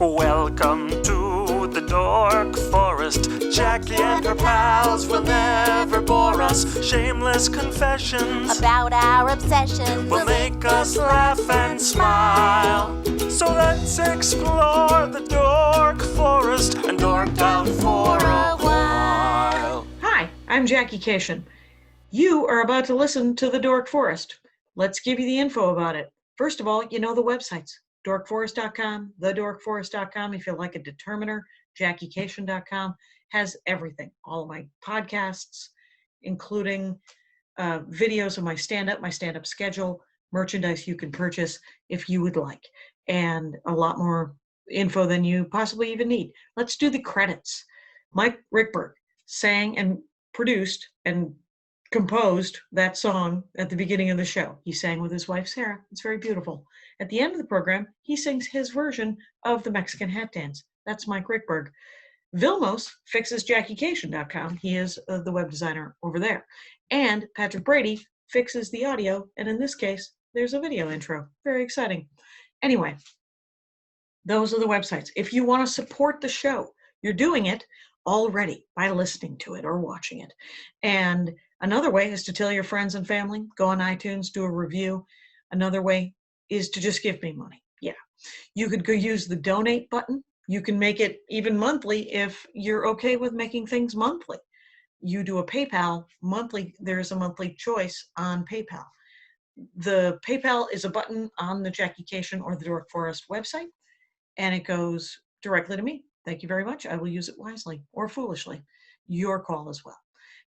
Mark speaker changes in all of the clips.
Speaker 1: Welcome to the Dork Forest. Jackie and her pals will never bore us. Shameless confessions
Speaker 2: about our obsession
Speaker 1: will make us laugh and smile. So let's explore the Dork Forest and dork out for a while.
Speaker 3: Hi, I'm Jackie Cation. You are about to listen to the Dork Forest. Let's give you the info about it. First of all, you know the websites. dorkforest.com, thedorkforest.com. If you like a determiner, jackiecation.com has everything. All of my podcasts, including videos of my stand-up schedule, merchandise you can purchase if you would like, and a lot more info than you possibly even need. Let's do the credits. Mike Ruekberg sang and produced and composed that song at the beginning of the show. He sang with his wife, Sarah. It's very beautiful. At the end of the program, he sings his version of the Mexican hat dance. That's Mike Ruekberg. Vilmos fixes JackieCation.com. He is the web designer over there. And Patrick Brady fixes the audio. And in this case, there's a video intro. Very exciting. Anyway, those are the websites. If you want to support the show, you're doing it already by listening to it or watching it. And another way is to tell your friends and family, go on iTunes, do a review. Another way is to just give me money. Yeah. You could go use the donate button. You can make it even monthly if you're okay with making things monthly. You do a PayPal monthly. There's a monthly choice on PayPal. The PayPal is a button on the Jackie Cation or the Dork Forest website, and it goes directly to me. Thank you very much. I will use it wisely or foolishly. Your call as well.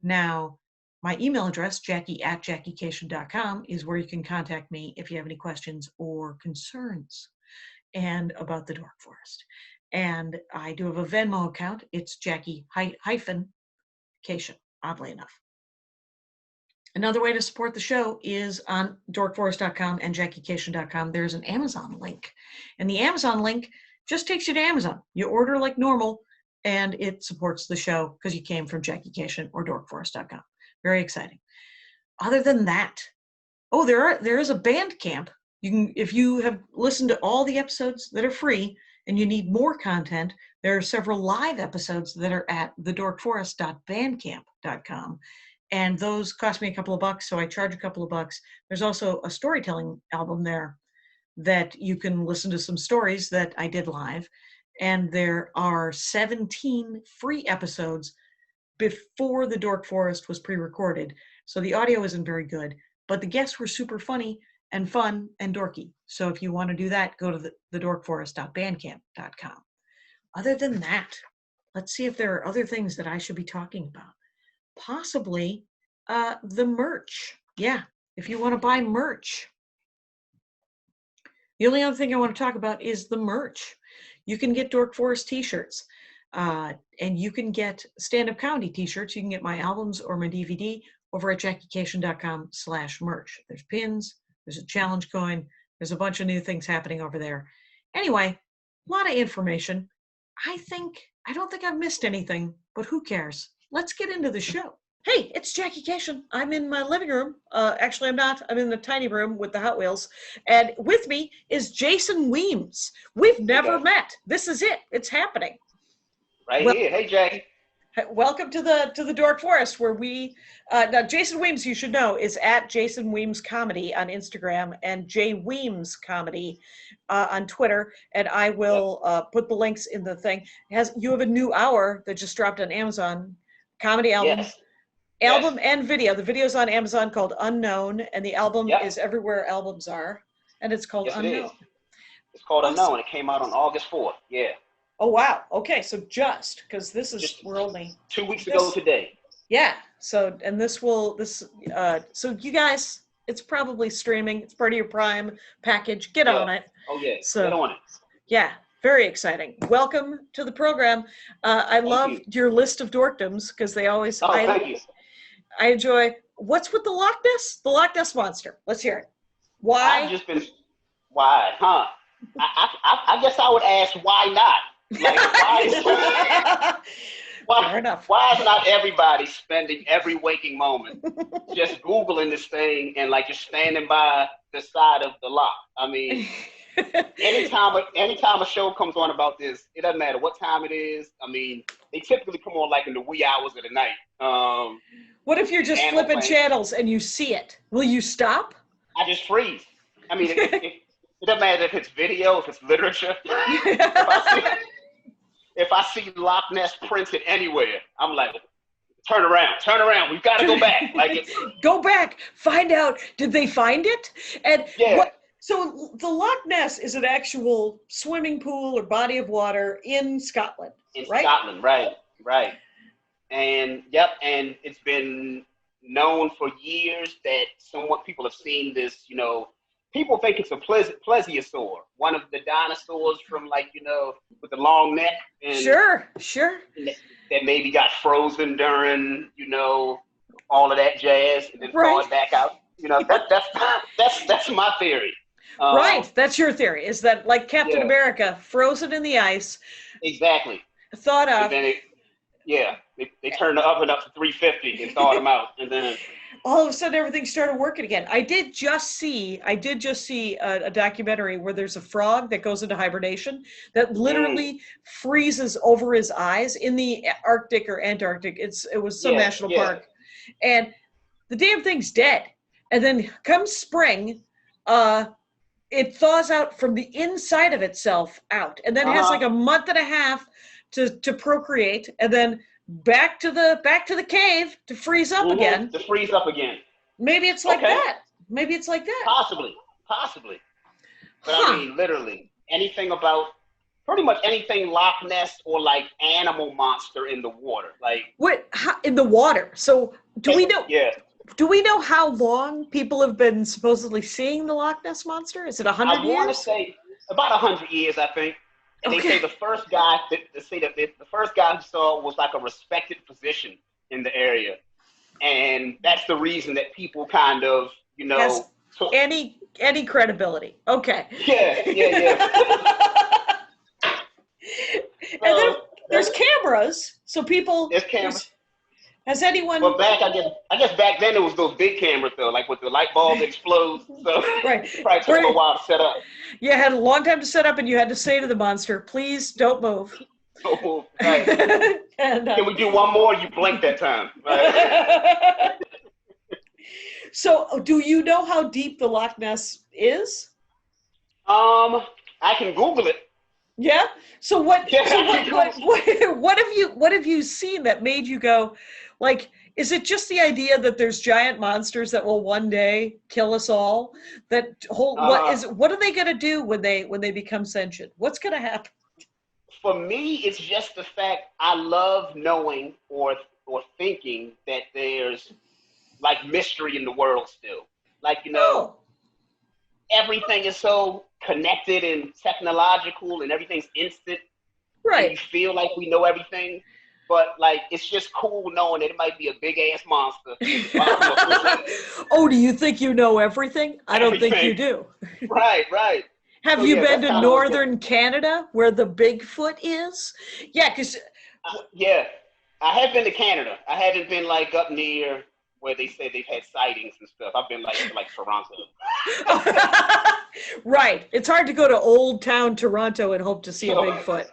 Speaker 3: Now, my email address, jackie@jackiecation.com, is where you can contact me if you have any questions or concerns and about the Dork Forest. And I do have a Venmo account. It's Jackie-Cation, oddly enough. Another way to support the show is on dorkforest.com and jackiecation.com. There's an Amazon link. And the Amazon link just takes you to Amazon. You order like normal, and it supports the show because you came from Jackie Cation or dorkforest.com. Very exciting. Other than that, there is a Bandcamp. You can, if you have listened to all the episodes that are free and you need more content, there are several live episodes that are at thedorkforest.bandcamp.com. And those cost me a couple of bucks, so I charge a couple of bucks. There's also a storytelling album there that you can listen to some stories that I did live. And there are 17 free episodes before the Dork Forest was pre-recorded. So the audio isn't very good, but the guests were super funny and fun and dorky. So if you want to do that, go to thedorkforest.bandcamp.com. Other than that, let's see if there are other things that I should be talking about. Possibly the merch. Yeah, if you want to buy merch. The only other thing I want to talk about is the merch. You can get Dork Forest t-shirts, and you can get stand-up comedy t-shirts. You can get my albums or my DVD over at jackiecation.com/merch. There's pins, there's a challenge coin, there's a bunch of new things happening over there. Anyway, a lot of information. I don't think I've missed anything, but who cares? Let's get into the show. Hey, it's Jackie Cation. I'm in my living room. Actually, I'm not. I'm in the tiny room with the Hot Wheels. And with me is Jason Weems. We've never met. This is it. It's happening.
Speaker 4: Here. Hey, Jackie.
Speaker 3: Welcome to the Dork Forest, where we now Jason Weems, you should know, is at Jason Weems Comedy on Instagram and J Weems Comedy on Twitter. And I will put the links in the thing. You have a new hour that just dropped on Amazon, comedy album.
Speaker 4: Yes.
Speaker 3: Album and video. The video's on Amazon called Unknown, and the album is everywhere albums are, and it's called Unknown.
Speaker 4: It's called Unknown. It came out on August 4th. Yeah.
Speaker 3: Oh, wow. Okay, so because this is, we're only
Speaker 4: 2 weeks ago today.
Speaker 3: Yeah. So, and so you guys, it's probably streaming. It's part of your Prime package. Get on it.
Speaker 4: Oh, yeah.
Speaker 3: So,
Speaker 4: get on it.
Speaker 3: Yeah. Very exciting. Welcome to the program. I love your list of dorkdoms because they always,
Speaker 4: thank you.
Speaker 3: I enjoy, what's with the Loch Ness? The Loch Ness Monster. Let's hear it. Why?
Speaker 4: I've just been, why, huh? I guess I would ask, why not? Like,
Speaker 3: Fair enough.
Speaker 4: Why is not everybody spending every waking moment just Googling this thing and like just standing by the side of the loch? I mean, anytime a show comes on about this, it doesn't matter what time it is. I mean, they typically come on like in the wee hours of the night.
Speaker 3: What if you're just flipping channels and you see it? Will you stop?
Speaker 4: I just freeze. I mean, it doesn't matter if it's video, if it's literature. If I see Loch Ness printed anywhere, I'm like, turn around. We've got to go back.
Speaker 3: Go back, find out. Did they find it? And
Speaker 4: yeah.
Speaker 3: So the Loch Ness is an actual swimming pool or body of water in Scotland, right?
Speaker 4: Scotland, right. And and it's been known for years that people have seen this, people think it's a plesiosaur, one of the dinosaurs from with the long neck. And
Speaker 3: Sure.
Speaker 4: That maybe got frozen during, all of that jazz and then thawed back out. That's my theory.
Speaker 3: Right, that's your theory, is that like Captain America, frozen in the ice.
Speaker 4: Exactly.
Speaker 3: Thawed out.
Speaker 4: And then they turned the oven up to 350 and thawed them out. And then
Speaker 3: all of a sudden everything started working again. I did just see a documentary where there's a frog that goes into hibernation that literally freezes over his eyes in the Arctic or Antarctic. It was some national park. And the damn thing's dead. And then comes spring, it thaws out from the inside of itself out, and then has like a month and a half to procreate, and then back to the cave to freeze up again.
Speaker 4: To freeze up again.
Speaker 3: Maybe it's like that. Maybe it's like that.
Speaker 4: Possibly. But I mean, literally pretty much anything Loch Ness or like animal monster in the water,
Speaker 3: in the water. So do we know?
Speaker 4: Yeah.
Speaker 3: Do we know how long people have been supposedly seeing the Loch Ness Monster? Is it 100 years?
Speaker 4: I want to say about 100 years, I think. And they say the first guy who saw it was like a respected physician in the area. And that's the reason that people kind of,
Speaker 3: Has any credibility. Okay.
Speaker 4: Yeah.
Speaker 3: And then there's cameras, so people.
Speaker 4: There's cameras.
Speaker 3: Has anyone?
Speaker 4: Well, I guess back then it was those big cameras though, like with the light bulb explodes. So
Speaker 3: right.
Speaker 4: Probably took a while to set up.
Speaker 3: You had a long time to set up, and you had to say to the monster, "Please don't move."
Speaker 4: Don't move. Right.
Speaker 3: And,
Speaker 4: can we do one more? You blinked that time. Right.
Speaker 3: So, do you know how deep the Loch Ness is?
Speaker 4: I can Google it.
Speaker 3: Yeah. So what have you seen that made you go, like, is it just the idea that there's giant monsters that will one day kill us all? What are they going to do when they become sentient? What's going to happen?
Speaker 4: For me, it's just the fact I love knowing or thinking that there's like mystery in the world still. Like, everything is so connected and technological and everything's instant.
Speaker 3: Right.
Speaker 4: And you feel like we know everything, but like it's just cool knowing that it might be a big ass monster.
Speaker 3: Oh, do you think you know everything? I don't think you do.
Speaker 4: Right.
Speaker 3: Have you been to northern Canada where the Bigfoot is? Yeah, because
Speaker 4: I have been to Canada. I haven't been like up near where they say they've had sightings and stuff. I've been like Toronto.
Speaker 3: Right. It's hard to go to old town Toronto and hope to see a Bigfoot.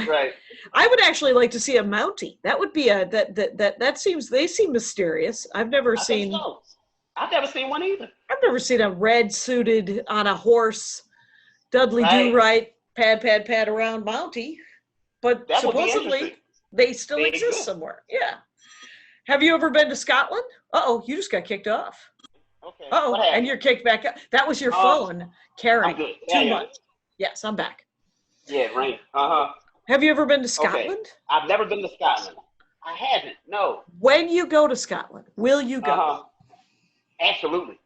Speaker 4: Right.
Speaker 3: I would actually like to see a Mountie. That would be they seem mysterious. I've never seen
Speaker 4: one either.
Speaker 3: I've never seen a red suited on a horse, Dudley Do-Right, pad around Mountie. But that supposedly they still exist somewhere. Yeah. Have you ever been to Scotland? Uh-oh, you just got kicked off.
Speaker 4: Okay.
Speaker 3: Uh-oh, and you're kicked back up. That was your phone carrying.
Speaker 4: I'm good.
Speaker 3: Too much. Yes, I'm back.
Speaker 4: Yeah, right. Uh-huh.
Speaker 3: Have you ever been to Scotland?
Speaker 4: Okay. I've never been to Scotland. I haven't, no.
Speaker 3: When you go to Scotland, will you go?
Speaker 4: Absolutely.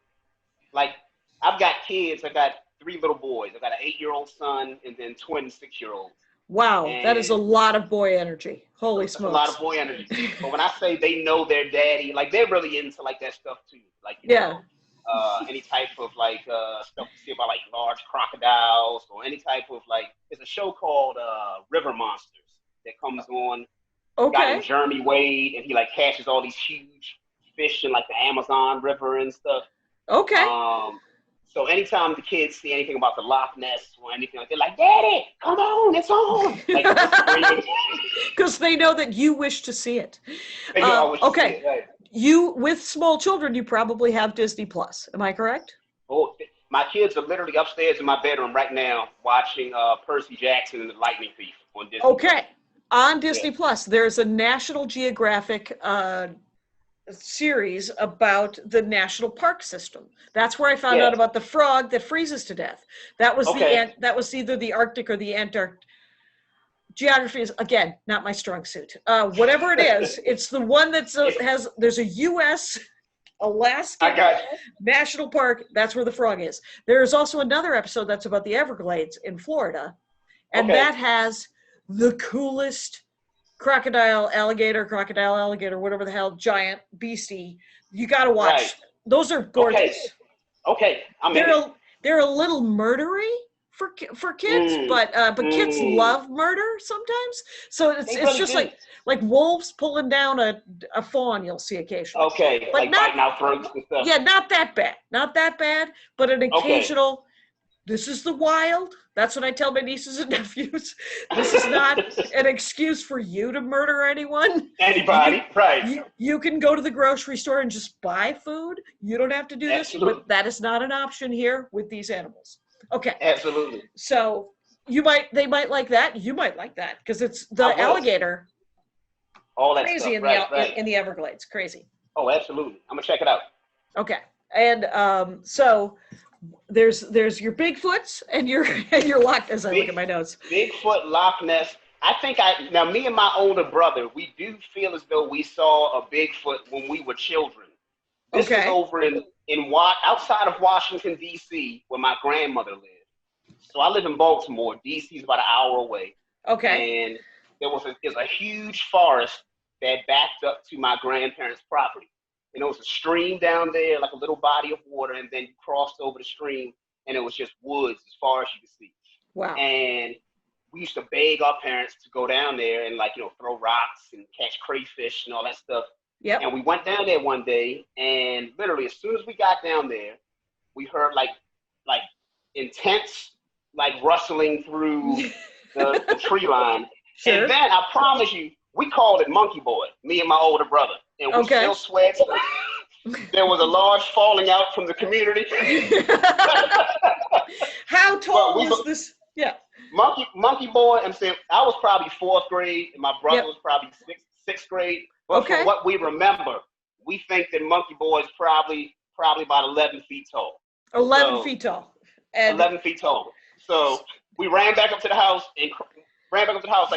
Speaker 4: Like, I've got kids. I got 3 little boys. I got an 8-year-old son and then twin 6-year-olds.
Speaker 3: Wow, that is a lot of boy energy. Holy smokes.
Speaker 4: A lot of boy energy. But when I say they know their daddy, like they're really into like that stuff too. Like, any type of like stuff you see about like large crocodiles or any type of like, there's a show called River Monsters that comes on.
Speaker 3: Okay.
Speaker 4: Guy named Jeremy Wade, and he like catches all these huge fish in like the Amazon River and stuff.
Speaker 3: Okay.
Speaker 4: So anytime the kids see anything about the Loch Ness or anything, they're like, "Daddy, come on, it's on!" Like screaming.
Speaker 3: Because they know that you wish to see it.
Speaker 4: They know I wish to see
Speaker 3: Okay,
Speaker 4: it, right.
Speaker 3: you with small children, you probably have Disney Plus. Am I correct?
Speaker 4: Oh, my kids are literally upstairs in my bedroom right now watching Percy Jackson and the Lightning Thief on Disney.
Speaker 3: Okay, on Disney Plus, there's a National Geographic series about the national park system. That's where I found out about the frog that freezes to death. That was that was either the Arctic or the Antarctic. Geography is, again, not my strong suit. Whatever it is, it's the one that's there's a U.S. Alaska National Park. That's where the frog is. There is also another episode that's about the Everglades in Florida, and that has the coolest crocodile, alligator, whatever the hell, giant beastie. You got to watch.
Speaker 4: Right.
Speaker 3: Those are gorgeous.
Speaker 4: Okay.
Speaker 3: They're a little murdery for kids, but kids love murder sometimes. So it's just like wolves pulling down a fawn you'll see occasionally.
Speaker 4: Okay, but like biting out throats and stuff.
Speaker 3: Yeah, not that bad, but an occasional. This is the wild. That's what I tell my nieces and nephews. This is not an excuse for you to murder anyone.
Speaker 4: Anybody, right.
Speaker 3: You can go to the grocery store and just buy food. You don't have to do this, but that is not an option here with these animals. Okay.
Speaker 4: Absolutely.
Speaker 3: So they might like that. You might like that because it's the alligator.
Speaker 4: All that
Speaker 3: crazy
Speaker 4: stuff.
Speaker 3: In the Everglades. Crazy.
Speaker 4: Oh, absolutely. I'm gonna check it out. Okay.
Speaker 3: And so there's your Bigfoots and your Loch Ness. I look at my notes.
Speaker 4: Bigfoot, Loch Ness. I think now me and my older brother, we do feel as though we saw a Bigfoot when we were children. This is over outside of Washington, D.C., where my grandmother lived. So I live in Baltimore. D.C. is about an hour away. Okay. And there's a huge forest that backed up to my grandparents' property. And there was a stream down there, like a little body of water, and then you crossed over the stream, and it was just woods as far as you could see.
Speaker 3: Wow.
Speaker 4: And we used to beg our parents to go down there and throw rocks and catch crayfish and all that stuff.
Speaker 3: Yep.
Speaker 4: And we went down there one day, and literally as soon as we got down there, we heard like intense rustling through the tree line. Sure. And then I promise you, we called it Monkey Boy, me and my older brother. And we still sweat. There was a large falling out from the community.
Speaker 3: How tall was this? Yeah.
Speaker 4: Monkey Boy, I'm saying I was probably 4th grade, and my brother was probably sixth grade. But from what we remember, we think that Monkey Boy is probably about 11 feet tall.
Speaker 3: 11 feet tall. And
Speaker 4: 11 feet tall. So we ran back up to the house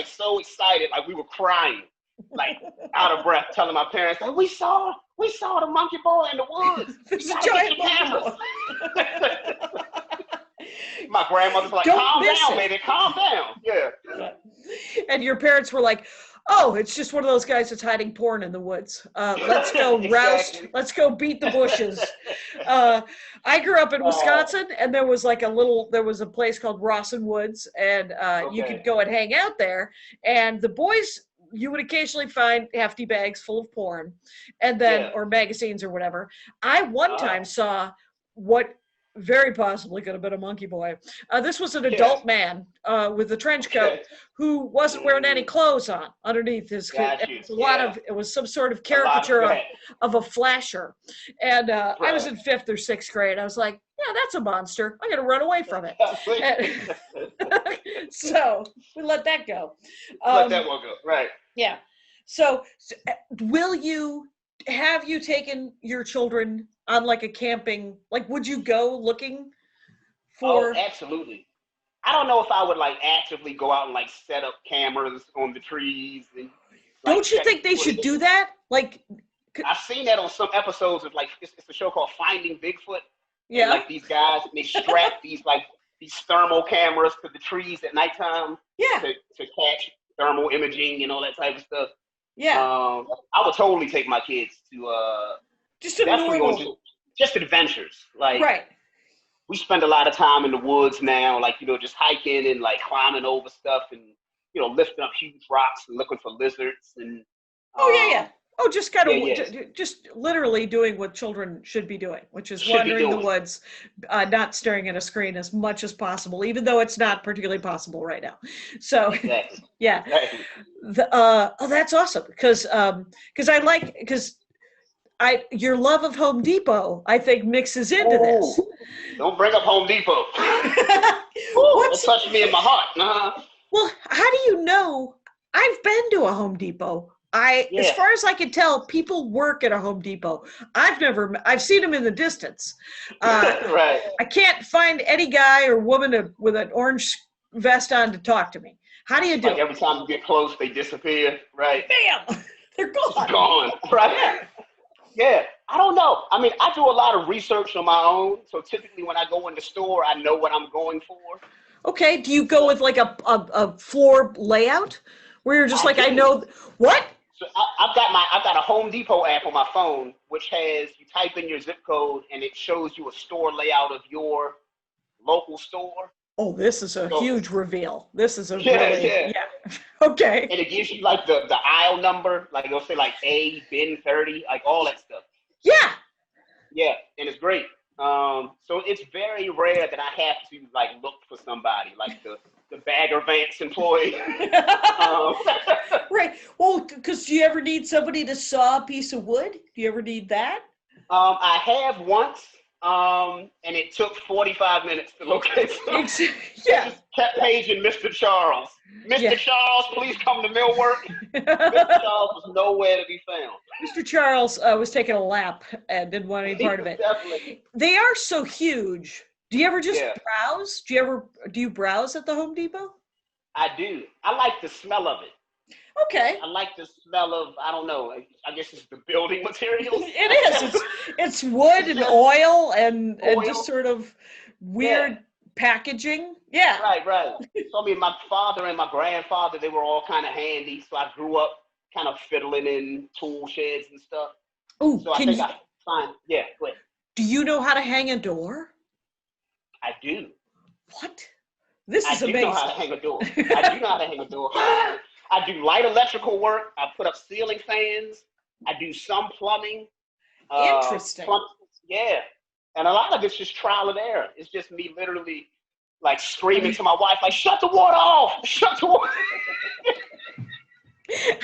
Speaker 4: so excited, like we were crying, like out of breath, telling my parents, like, we saw the Monkey Boy in the woods.
Speaker 3: This giant cameras.
Speaker 4: My grandmother's like, calm down, baby, calm down. Yeah.
Speaker 3: And your parents were like, oh, it's just one of those guys that's hiding porn in the woods. Let's go roust. Let's go beat the bushes. I grew up in Wisconsin, and there was a place called Rawson Woods, and you could go and hang out there. And the boys, you would occasionally find hefty bags full of porn, and then or magazines or whatever. I one time saw what very possibly could have been a Monkey Boy. This was an adult man with a trench coat who wasn't wearing any clothes on underneath his. It was some sort of caricature of a flasher, and I was in 5th or 6th grade. I was like, yeah, that's a monster. I'm gonna run away from it. So we let that go.
Speaker 4: Let that one go. Right.
Speaker 3: Yeah. So have you taken your children on a camping, would you go looking for?
Speaker 4: Oh, absolutely. I don't know if I would actively go out and set up cameras on the trees. And,
Speaker 3: don't you think they should do that?
Speaker 4: I've seen that on some episodes of it's a show called Finding Bigfoot.
Speaker 3: Yeah.
Speaker 4: And, these guys, they strap these thermal cameras to the trees at nighttime.
Speaker 3: Yeah.
Speaker 4: To catch thermal imaging and all that type of stuff.
Speaker 3: Yeah.
Speaker 4: I would totally take my kids to just adventures.
Speaker 3: Right.
Speaker 4: We spend a lot of time in the woods now, just hiking and climbing over stuff and lifting up huge rocks and looking for lizards and
Speaker 3: Oh, just kind
Speaker 4: Yeah,
Speaker 3: of, just literally doing what children should be doing, which is
Speaker 4: should be
Speaker 3: wandering the
Speaker 4: doing.
Speaker 3: woods, not staring at a screen as much as possible, even though it's not particularly possible right now. So,
Speaker 4: Exactly.
Speaker 3: yeah,
Speaker 4: Exactly.
Speaker 3: oh, that's awesome because your love of Home Depot, I think, mixes into
Speaker 4: Ooh,
Speaker 3: this.
Speaker 4: don't bring up Home Depot. Ooh, it touched me in my heart.
Speaker 3: Well, how do you know? I've been to a Home Depot. As
Speaker 4: Yeah.
Speaker 3: far as I can tell, people work at a Home Depot. I've seen them in the distance.
Speaker 4: Right.
Speaker 3: I can't find any guy or woman with an orange vest on to talk to me. How do you do
Speaker 4: Like every time you get close, they disappear. Right.
Speaker 3: Bam! They're gone.
Speaker 4: Gone. Right. Yeah. I don't know. I mean, I do a lot of research on my own. So typically when I go in the store, I know what I'm going for.
Speaker 3: Okay. Do you go with like a floor layout where you're just I know what?
Speaker 4: So I've got a Home Depot app on my phone, which has, you type in your zip code and it shows you a store layout of your local store.
Speaker 3: Oh, this is a huge reveal. This is a
Speaker 4: yeah.
Speaker 3: Okay.
Speaker 4: And it gives you like the aisle number, like it'll say like A, bin 30, like all that stuff.
Speaker 3: Yeah.
Speaker 4: Yeah, and it's great. So it's very rare that I have to like look for somebody, like the Bagger Vance employee.
Speaker 3: Right. Well, because do you ever need somebody to saw a piece of wood? Do you ever need that?
Speaker 4: I have once, and it took 45 minutes to locate something.
Speaker 3: Yeah.
Speaker 4: Just kept paging Mr. Charles. Mr. Charles, please come to millwork. Mr. Charles was nowhere to be found.
Speaker 3: Mr. Charles was taking a lap and didn't want any part of it.
Speaker 4: Definitely.
Speaker 3: They are so huge. Do you ever just browse? Do you browse at the Home Depot?
Speaker 4: I do. I like the smell of it.
Speaker 3: Okay.
Speaker 4: I like the smell of, I don't know, I guess it's the building materials.
Speaker 3: It is. It's wood and oil and just sort of weird packaging. Yeah.
Speaker 4: Right. So I mean, my father and my grandfather, they were all kind of handy. So I grew up kind of fiddling in tool sheds and stuff.
Speaker 3: Oh,
Speaker 4: so I think I find, go ahead.
Speaker 3: Do you know how to hang a door?
Speaker 4: I do.
Speaker 3: What? This is amazing.
Speaker 4: I do know how to hang a door. I do know how to hang a door. I do light electrical work. I put up ceiling fans. I do some plumbing.
Speaker 3: Interesting.
Speaker 4: Yeah. And a lot of it's just trial and error. It's just me literally like screaming to my wife, like, shut the water off! Shut the water!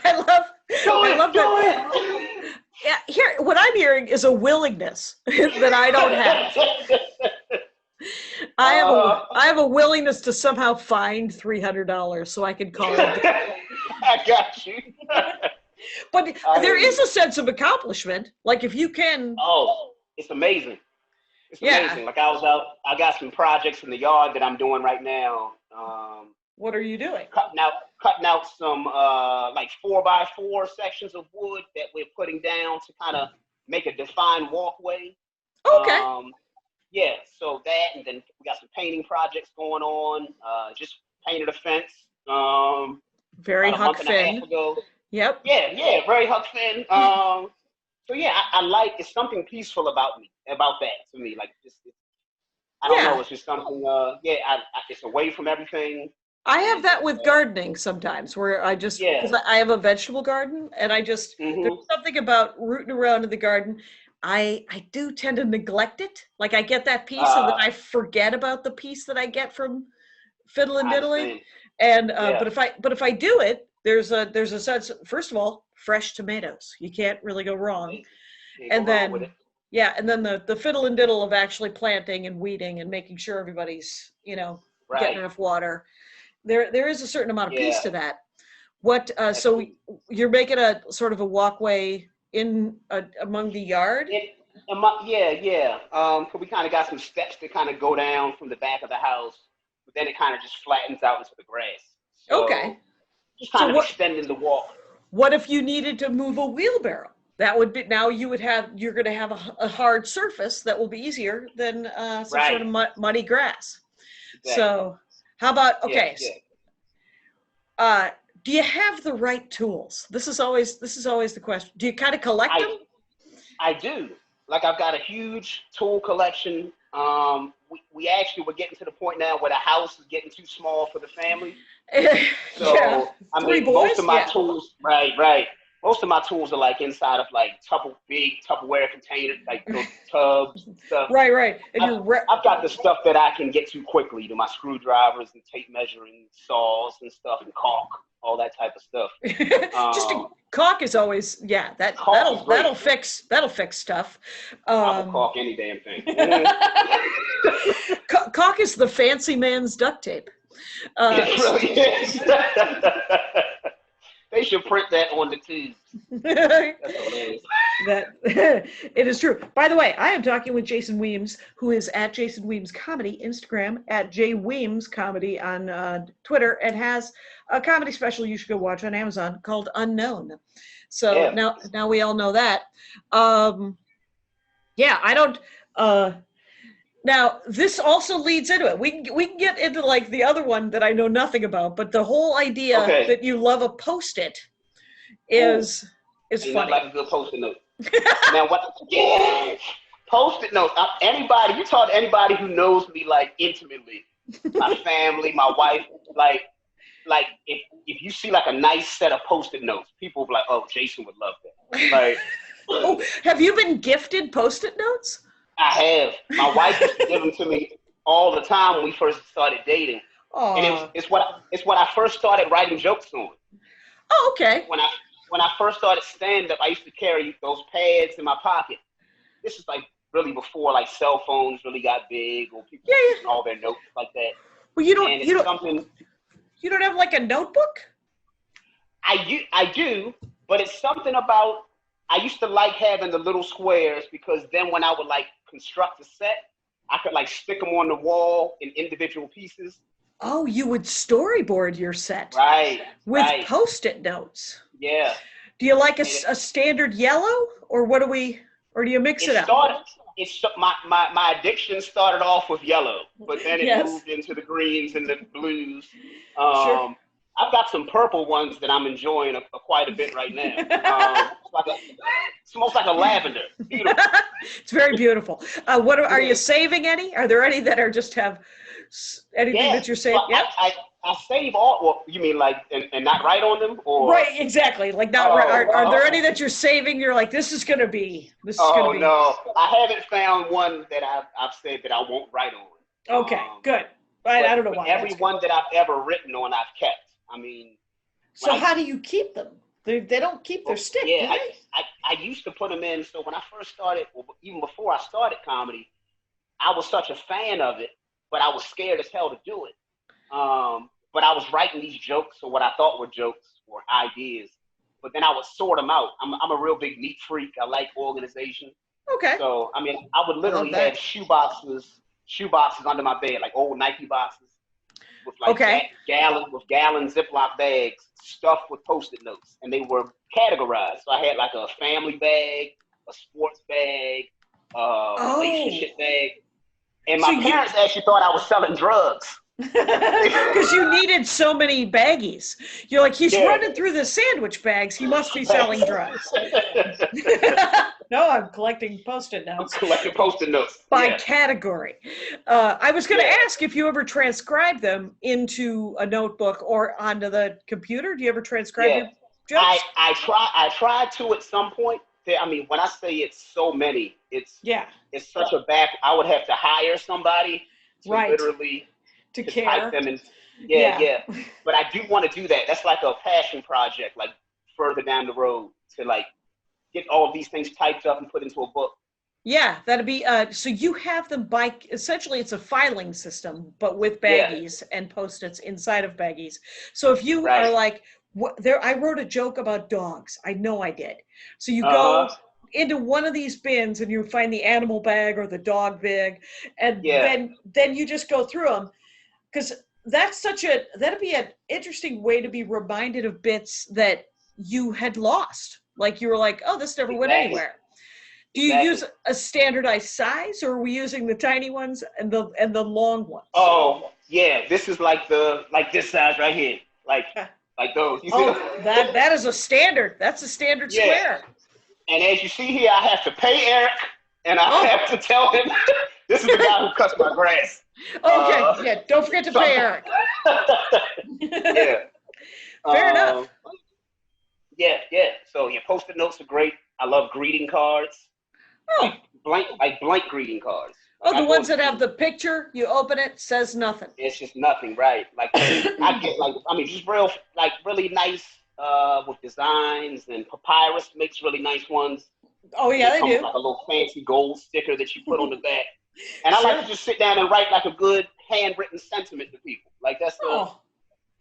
Speaker 3: I love that. Yeah, here, what I'm hearing is a willingness that I don't have. I have a willingness to somehow find $300 so I can call it.
Speaker 4: I got you.
Speaker 3: But there is a sense of accomplishment. Like if you can.
Speaker 4: Oh, it's amazing. It's amazing. Like I got some projects in the yard that I'm doing right now.
Speaker 3: What are you doing?
Speaker 4: Cutting out some like 4x4 sections of wood that we're putting down to kind of make a defined walkway.
Speaker 3: Okay.
Speaker 4: So that, and then we got some painting projects going on. Just painted a fence.
Speaker 3: Very Huck Finn. Yep.
Speaker 4: Yeah, very Huck Finn. So yeah, I like, it's something peaceful about that to me. Like just, I don't know, it's just something. It's away from everything.
Speaker 3: I have that with gardening sometimes, where I just because I have a vegetable garden, and I just there's something about rooting around in the garden. I do tend to neglect it. Like I get that piece, and then I forget about the piece that I get from fiddling diddling. And but if I do it, there's a sense. First of all, fresh tomatoes. You can't really go wrong. And then the fiddle and diddle of actually planting and weeding and making sure everybody's getting enough water. There is a certain amount of peace to that. What so you're making a sort of a walkway in among the yard?
Speaker 4: So we kind of got some steps to kind of go down from the back of the house, but then it kind of just flattens out into the grass. So
Speaker 3: okay.
Speaker 4: Just kind of extending the walk.
Speaker 3: What if you needed to move a wheelbarrow? That would be, now you're going to have a hard surface that will be easier than some sort of muddy grass. Exactly. So how about, do you have the right tools? This is always the question. Do you kind of collect them?
Speaker 4: I do. Like I've got a huge tool collection. We actually were getting to the point now where the house is getting too small for the family. So I mean, most of my tools, right. most of my tools are like inside of like big Tupperware containers, like those tubs and stuff.
Speaker 3: Right. And
Speaker 4: I've got the stuff that I can get to quickly, to my screwdrivers and tape measuring saws and stuff, and caulk, all that type of stuff.
Speaker 3: Caulk is always that'll fix stuff.
Speaker 4: I will caulk any damn thing.
Speaker 3: Caulk is the fancy man's duct tape.
Speaker 4: It really is. They should print that on the tubes. That's what it is.
Speaker 3: It is true. By the way, I am talking with Jason Weems, who is at Jason Weems Comedy, Instagram, at JWeems Comedy on Twitter, and has a comedy special you should go watch on Amazon called Unknown. So now we all know that. I don't. Now, this also leads into it. We can get into like the other one that I know nothing about, but the whole idea that you love a Post-it is funny.
Speaker 4: Not like a good Post-it note. Now, Post-it notes. You talk to anybody who knows me like intimately, my family, my wife, like if you see like a nice set of Post-it notes, people will be like, "Oh, Jason would love that." Like,
Speaker 3: oh, have you been gifted Post-it notes?
Speaker 4: I have. My wife used to give them to me all the time when we first started dating.
Speaker 3: Aww.
Speaker 4: And it's what I first started writing jokes on.
Speaker 3: Oh, okay.
Speaker 4: When I first started stand-up, I used to carry those pads in my pocket. This is like really before like cell phones really got big, or people using all their notes like that.
Speaker 3: Well, you don't have like a notebook?
Speaker 4: I do, but it's something about, I used to like having the little squares, because then when I would like construct a set, I could like stick them on the wall in individual pieces.
Speaker 3: Oh, you would storyboard your set.
Speaker 4: Right.
Speaker 3: With Post-it notes.
Speaker 4: Yeah.
Speaker 3: Do you like a standard yellow, or do you mix it up?
Speaker 4: My addiction started off with yellow, but then it moved into the greens and the blues.
Speaker 3: Sure.
Speaker 4: I've got some purple ones that I'm enjoying quite a bit right now. It's almost like a lavender. Beautiful.
Speaker 3: It's very beautiful. Are you saving any? Are there any that are just have anything that you're saving?
Speaker 4: Well, I save all. Well, you mean like and not write on them, or
Speaker 3: right? Exactly. Like not. Are there any that you're saving? You're like, this is gonna be.
Speaker 4: No, I haven't found one that I've said that I won't write on.
Speaker 3: Okay, good. I don't know why.
Speaker 4: Every one that I've ever written on, I've kept. I mean.
Speaker 3: So how do you keep them? They don't keep their stick, do they?
Speaker 4: I used to put them in. So when I first started, or even before I started comedy, I was such a fan of it, but I was scared as hell to do it. But I was writing these jokes, or what I thought were jokes or ideas, but then I would sort them out. I'm a real big neat freak. I like organization.
Speaker 3: Okay.
Speaker 4: So, I mean, I would literally have shoe boxes under my bed, like old Nike boxes, with like gallon Ziploc bags stuffed with Post-it notes, and they were categorized. So I had like a family bag, a sports bag, relationship bag, and my parents actually thought I was selling drugs.
Speaker 3: Because you needed so many baggies. You're like, he's running through the sandwich bags. He must be selling drugs. No, I'm collecting Post-it notes.
Speaker 4: I'm collecting Post-it notes.
Speaker 3: By category. I was going to ask if you ever transcribe them into a notebook or onto the computer. Do you ever transcribe your jokes?
Speaker 4: I tried to at some point. I mean, when I say it's so many, it's such a back. I would have to hire somebody to literally to type them in. But I do want to do that. That's like a passion project, like further down the road, to like get all of these things typed up and put into a book.
Speaker 3: Yeah, that'd be so you have them by essentially it's a filing system, but with baggies and Post-its inside of baggies. So if you are like, I wrote a joke about dogs. I know I did. So you go into one of these bins and you find the animal bag or the dog bag, and then you just go through them, because that'd be an interesting way to be reminded of bits that you had lost. Like you were like, oh, this never went anywhere. Do you use a standardized size, or are we using the tiny ones and the long ones?
Speaker 4: Oh, yeah. This is like this size right here. Like those. You see
Speaker 3: that is a standard. That's a standard square.
Speaker 4: And as you see here, I have to pay Eric, and I have to tell him this is the guy who cuts my grass.
Speaker 3: Okay, don't forget to pay Eric.
Speaker 4: Yeah.
Speaker 3: Fair enough.
Speaker 4: Yeah, yeah. So yeah, Post-it notes are great. I love greeting cards.
Speaker 3: Oh,
Speaker 4: Like blank greeting cards. Like
Speaker 3: oh, the
Speaker 4: I go
Speaker 3: ones
Speaker 4: to
Speaker 3: that have
Speaker 4: people,
Speaker 3: the picture, you open it, says nothing.
Speaker 4: it's just nothing, right? Like I get like I mean just real like really nice with designs, and Papyrus makes really nice ones.
Speaker 3: Oh,
Speaker 4: And they
Speaker 3: yeah, they
Speaker 4: come with
Speaker 3: do.
Speaker 4: like a little fancy gold sticker that you put on the back. And I like
Speaker 3: Sure.
Speaker 4: to just sit down and write like a good handwritten sentiment to people. Like that's the
Speaker 3: Oh,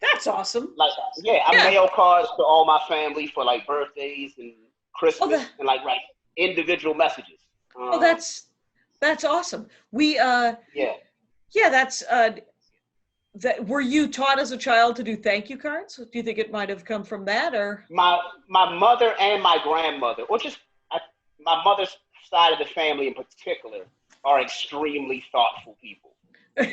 Speaker 3: that's awesome.
Speaker 4: like yeah, I
Speaker 3: Yeah.
Speaker 4: mail cards to all my family for like birthdays and
Speaker 3: Oh,
Speaker 4: Christmas and like individual messages.
Speaker 3: oh, that's awesome. We
Speaker 4: Yeah.
Speaker 3: yeah, that's that. Were you taught as a child to do thank you cards? Do you think it might have come from that, or?
Speaker 4: My mother and my grandmother, or just my mother's side of the family in particular, are extremely thoughtful people. Like,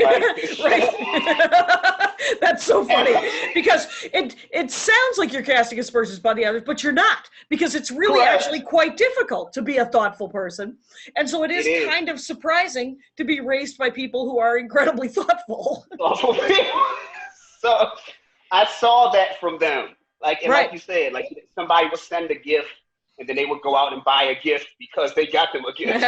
Speaker 3: Right. That's so funny because it sounds like you're casting aspersions by the others, but you're not, because it's really
Speaker 4: Correct.
Speaker 3: actually quite difficult to be a thoughtful person. And so it is kind of surprising to be raised by people who are incredibly thoughtful.
Speaker 4: Thoughtful people. So I saw that from them. Like, and
Speaker 3: Right.
Speaker 4: like you said, like somebody would send a gift and then they would go out and buy a gift because they got them a gift.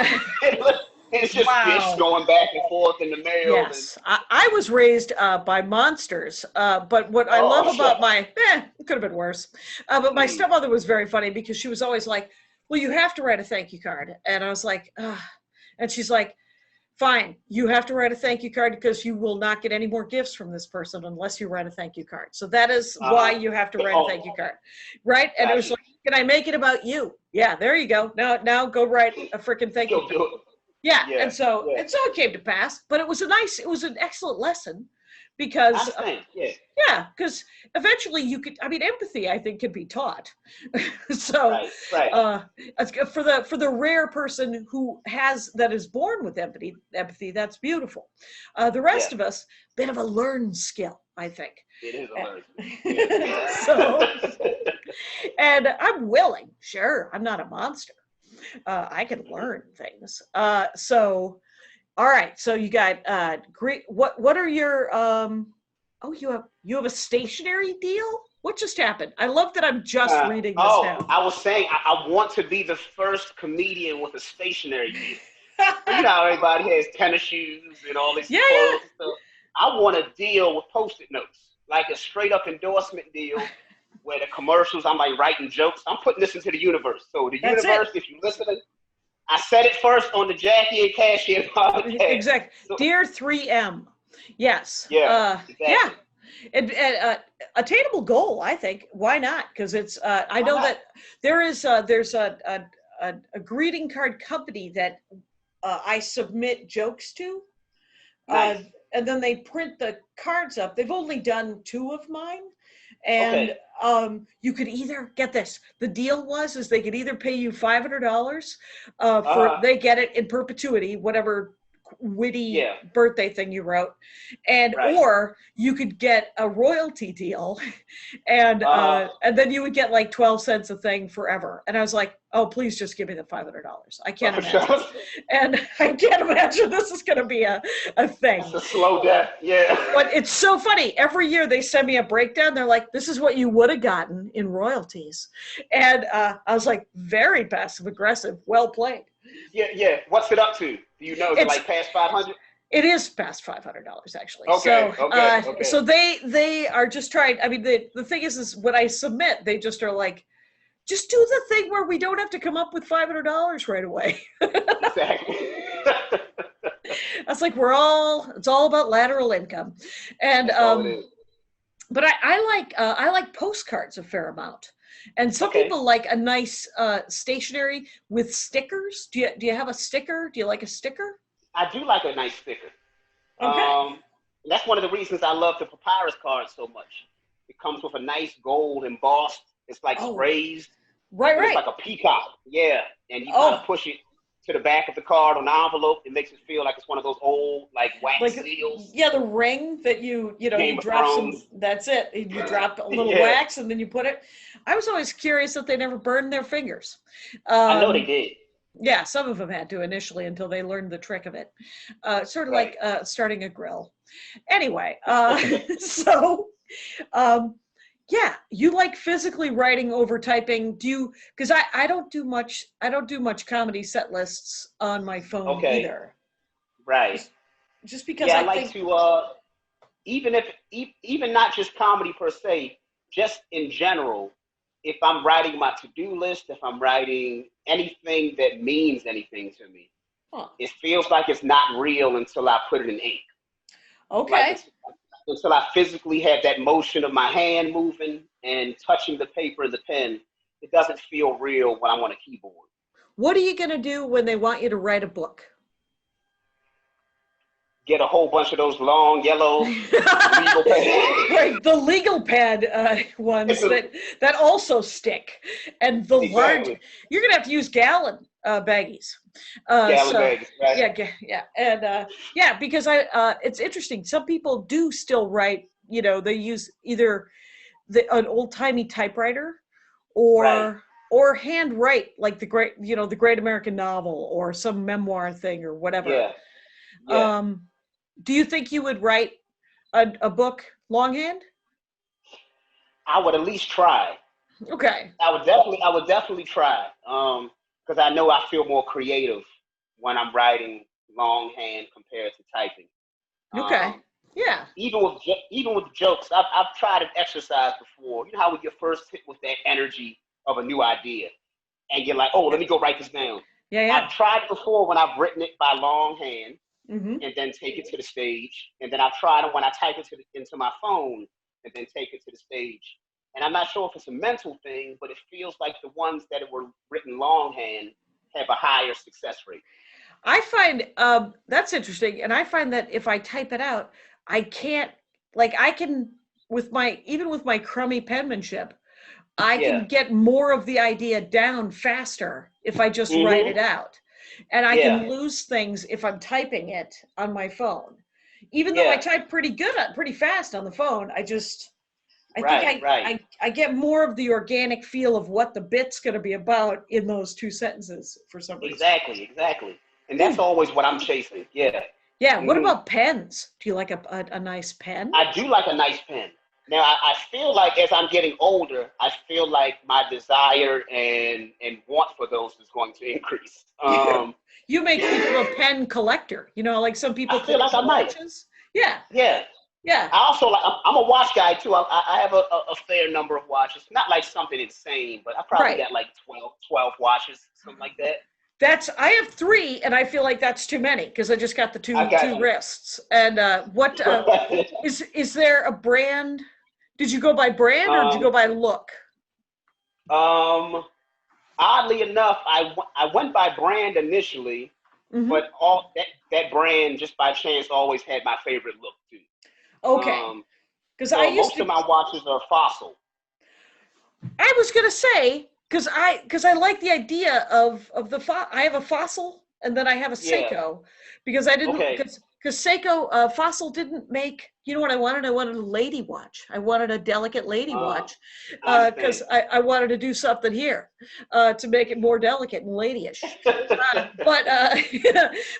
Speaker 4: It's just gifts going back and forth in the mail.
Speaker 3: Yes, I was raised by monsters, but what I love about it could have been worse, but my stepmother was very funny because she was always like, well, you have to write a thank you card. And I was like, and she's like, fine, you have to write a thank you card because you will not get any more gifts from this person unless you write a thank you card. So that is why you have to write a thank you card, right? And it was like, can I make it about you? Yeah, there you go. Now go write a freaking thank you card. Yeah, and so it came to pass, but it was an excellent lesson because because eventually you could, I mean, empathy I think can be taught. So for the rare person who is born with empathy, that's beautiful. The rest of us, bit of a learned skill, I think.
Speaker 4: It is a learned skill.
Speaker 3: So, and I'm willing, sure, I'm not a monster. I can learn things. So, all right. So you got great. What are your you have a stationery deal? What just happened? I love that I'm just reading this now.
Speaker 4: I was saying I want to be the first comedian with a stationery deal. You know how everybody has tennis shoes and all this clothes and stuff. I want a deal with Post-it notes, like a straight up endorsement deal. Where the commercials, I'm like writing jokes. I'm putting this into the universe. So the universe, if you listen, I said it first on the Jackie and Cashier podcast.
Speaker 3: Exactly. So, Dear 3M. Yes.
Speaker 4: Yeah. Exactly.
Speaker 3: Yeah. And attainable goal, I think. Why not? Because it's I know that there's a greeting card company that I submit jokes to.
Speaker 4: Nice.
Speaker 3: And then they print the cards up. They've only done 2 of mine. And you could either get this. The deal is they could either pay you $500 for they get it in perpetuity, whatever witty birthday thing you wrote, and or you could get a royalty deal, and then you would get like 12 cents a thing forever. And I was like, oh, please just give me the $500. I can't imagine, and I can't imagine this is going to be a thing.
Speaker 4: It's a slow death,
Speaker 3: But it's so funny. Every year they send me a breakdown. They're like, this is what you would have gotten in royalties, and I was like, very passive aggressive. Well played.
Speaker 4: Yeah. What's it up to? Do you know? Is it like past 500?
Speaker 3: It is past $500 actually.
Speaker 4: Okay.
Speaker 3: So they are just trying. I mean, the thing is when I submit, they just are like, just do the thing where we don't have to come up with $500 right away.
Speaker 4: Exactly.
Speaker 3: That's like it's all about lateral income, and but I like postcards a fair amount. And some people like a nice stationery with stickers. Do you have a sticker? Do you like a sticker?
Speaker 4: I do like a nice sticker.
Speaker 3: Okay.
Speaker 4: That's one of the reasons I love the Papyrus card so much. It comes with a nice gold embossed. It's like raised.
Speaker 3: Right.
Speaker 4: It's like a peacock. Yeah. And you kind of push it to the back of the card on the envelope. It makes it feel like it's one of those old wax seals.
Speaker 3: Yeah, the ring that you drop some. That's it. You drop a little wax and then you put it. I was always curious that they never burned their fingers.
Speaker 4: I know they did.
Speaker 3: Yeah, some of them had to initially until they learned the trick of it. Sort of like starting a grill. Anyway, so Yeah, you like physically writing over typing. Do you? Because I don't do much. I don't do much comedy set lists on my phone
Speaker 4: Okay,
Speaker 3: either.
Speaker 4: right.
Speaker 3: Just because
Speaker 4: Yeah, I
Speaker 3: I
Speaker 4: like
Speaker 3: think.
Speaker 4: to even not just comedy per se, just in general. If I'm writing my to-do list, if I'm writing anything that means anything to me,
Speaker 3: Huh,
Speaker 4: it feels like it's not real until I put it in ink. Like
Speaker 3: okay.
Speaker 4: it's until I physically have that motion of my hand moving and touching the paper and the pen. It doesn't feel real when I'm on a keyboard.
Speaker 3: What are you gonna do when they want you to write a book?
Speaker 4: Get a whole bunch of those long yellow legal pads.
Speaker 3: Right, the legal pad ones that also stick, and the large.
Speaker 4: Exactly.
Speaker 3: You're gonna have to use gallon baggies.
Speaker 4: Gallon
Speaker 3: So
Speaker 4: bags, right?
Speaker 3: yeah, yeah, and yeah, because it's interesting. Some people do still write. You know, they use either an old timey typewriter,
Speaker 4: Right.
Speaker 3: or hand write like the Great American Novel or some memoir thing or whatever.
Speaker 4: Yeah. Yeah.
Speaker 3: Um, do you think you would write a book longhand?
Speaker 4: I would at least try.
Speaker 3: Okay.
Speaker 4: I would definitely try. Because I know I feel more creative when I'm writing longhand compared to typing.
Speaker 3: Okay.
Speaker 4: Um,
Speaker 3: Yeah.
Speaker 4: even with jokes, I've tried an exercise before. You know how we get first hit with that energy of a new idea, and you're like, oh, let me go write this down.
Speaker 3: Yeah. Yeah.
Speaker 4: I've tried it before when I've written it by longhand
Speaker 3: Mm-hmm.
Speaker 4: and then take it to the stage, and then I've tried it when I type it into my phone and then take it to the stage. And I'm not sure if it's a mental thing, but it feels like the ones that were written longhand have a higher success rate.
Speaker 3: I find that's interesting, and I find that if I type it out, I can't I can even with my crummy penmanship, I
Speaker 4: Yeah.
Speaker 3: can get more of the idea down faster if I just write it
Speaker 4: Mm-hmm.
Speaker 3: out. And I
Speaker 4: Yeah.
Speaker 3: can lose things if I'm typing it on my phone. Even though I
Speaker 4: Yeah.
Speaker 3: type pretty fast on the phone, I think
Speaker 4: Right. Right.
Speaker 3: I get more of the organic feel of what the bit's going to be about in those two sentences for some reason.
Speaker 4: Exactly. Exactly. And that's
Speaker 3: Hmm.
Speaker 4: always what I'm chasing. Yeah.
Speaker 3: Yeah. What
Speaker 4: Mm-hmm.
Speaker 3: about pens? Do you like a nice pen?
Speaker 4: I do like a nice pen. Now, I feel like as I'm getting older, I feel like my desire and want for those is going to increase.
Speaker 3: You make people a pen collector. You know, like some people
Speaker 4: I feel like
Speaker 3: collect
Speaker 4: I might.
Speaker 3: watches. Yeah.
Speaker 4: Yeah.
Speaker 3: Yeah.
Speaker 4: I also like. I'm a watch guy too. I have a fair number of watches. Not like something insane, but I probably
Speaker 3: Right.
Speaker 4: got like 12 watches, something like that.
Speaker 3: I have 3, and I feel like that's too many because I just got the
Speaker 4: I
Speaker 3: two
Speaker 4: got you.
Speaker 3: wrists. And what is there a brand? Did you go by brand or did you go by look?
Speaker 4: um, Oddly enough, I went by brand initially,
Speaker 3: Mm-hmm.
Speaker 4: but all that brand just by chance always had my favorite look too.
Speaker 3: Okay, because I
Speaker 4: So
Speaker 3: used
Speaker 4: most
Speaker 3: to.
Speaker 4: of my watches are fossil.
Speaker 3: I was gonna say because I like the idea of I have a Fossil and then I have a
Speaker 4: Yeah.
Speaker 3: Seiko because I didn't
Speaker 4: Okay.
Speaker 3: because Seiko Fossil didn't make. You know what I wanted? I wanted a lady watch. I wanted a delicate lady watch
Speaker 4: I
Speaker 3: because
Speaker 4: understand.
Speaker 3: I wanted to do something here to make it more delicate and ladyish. But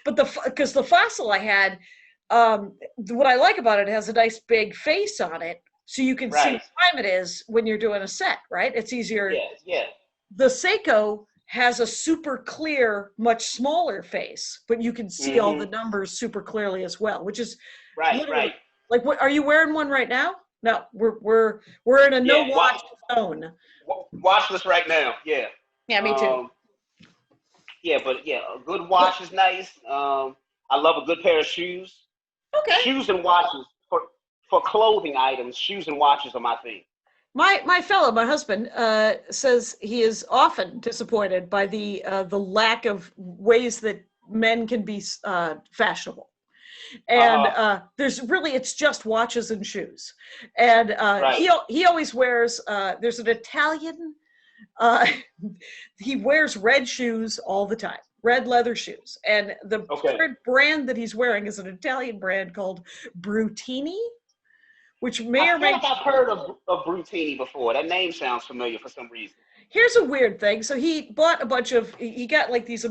Speaker 3: but because the Fossil I had, what I like about it, it has a nice big face on it, so you can see
Speaker 4: Right.
Speaker 3: what time it is when you're doing a set, right? It's easier.
Speaker 4: Yeah. Yeah.
Speaker 3: The Seiko has a super clear, much smaller face, but you can see all the
Speaker 4: Mm-hmm.
Speaker 3: numbers super clearly as well, which is
Speaker 4: Right.
Speaker 3: literally
Speaker 4: Right.
Speaker 3: like what are you wearing one right now? No, we're in a no
Speaker 4: Yeah.
Speaker 3: watch zone.
Speaker 4: Watch this right now. Yeah.
Speaker 3: Yeah, me too.
Speaker 4: Um. Yeah. But yeah, a good watch is nice. I love a good pair of shoes.
Speaker 3: Okay.
Speaker 4: Shoes and watches for clothing items. Shoes and watches are my thing.
Speaker 3: My husband, says he is often disappointed by the lack of ways that men can be fashionable, and it's just watches and shoes, and
Speaker 4: Right.
Speaker 3: he always wears. There's an Italian. Uh, he wears red shoes all the time, red leather shoes, and the
Speaker 4: Okay.
Speaker 3: current brand that he's wearing is an Italian brand called Brutini, which may
Speaker 4: I
Speaker 3: or
Speaker 4: feel
Speaker 3: may.
Speaker 4: like I've heard of Brutini before. That name sounds familiar for some reason.
Speaker 3: Here's a weird thing. So he bought a bunch of, he got like these,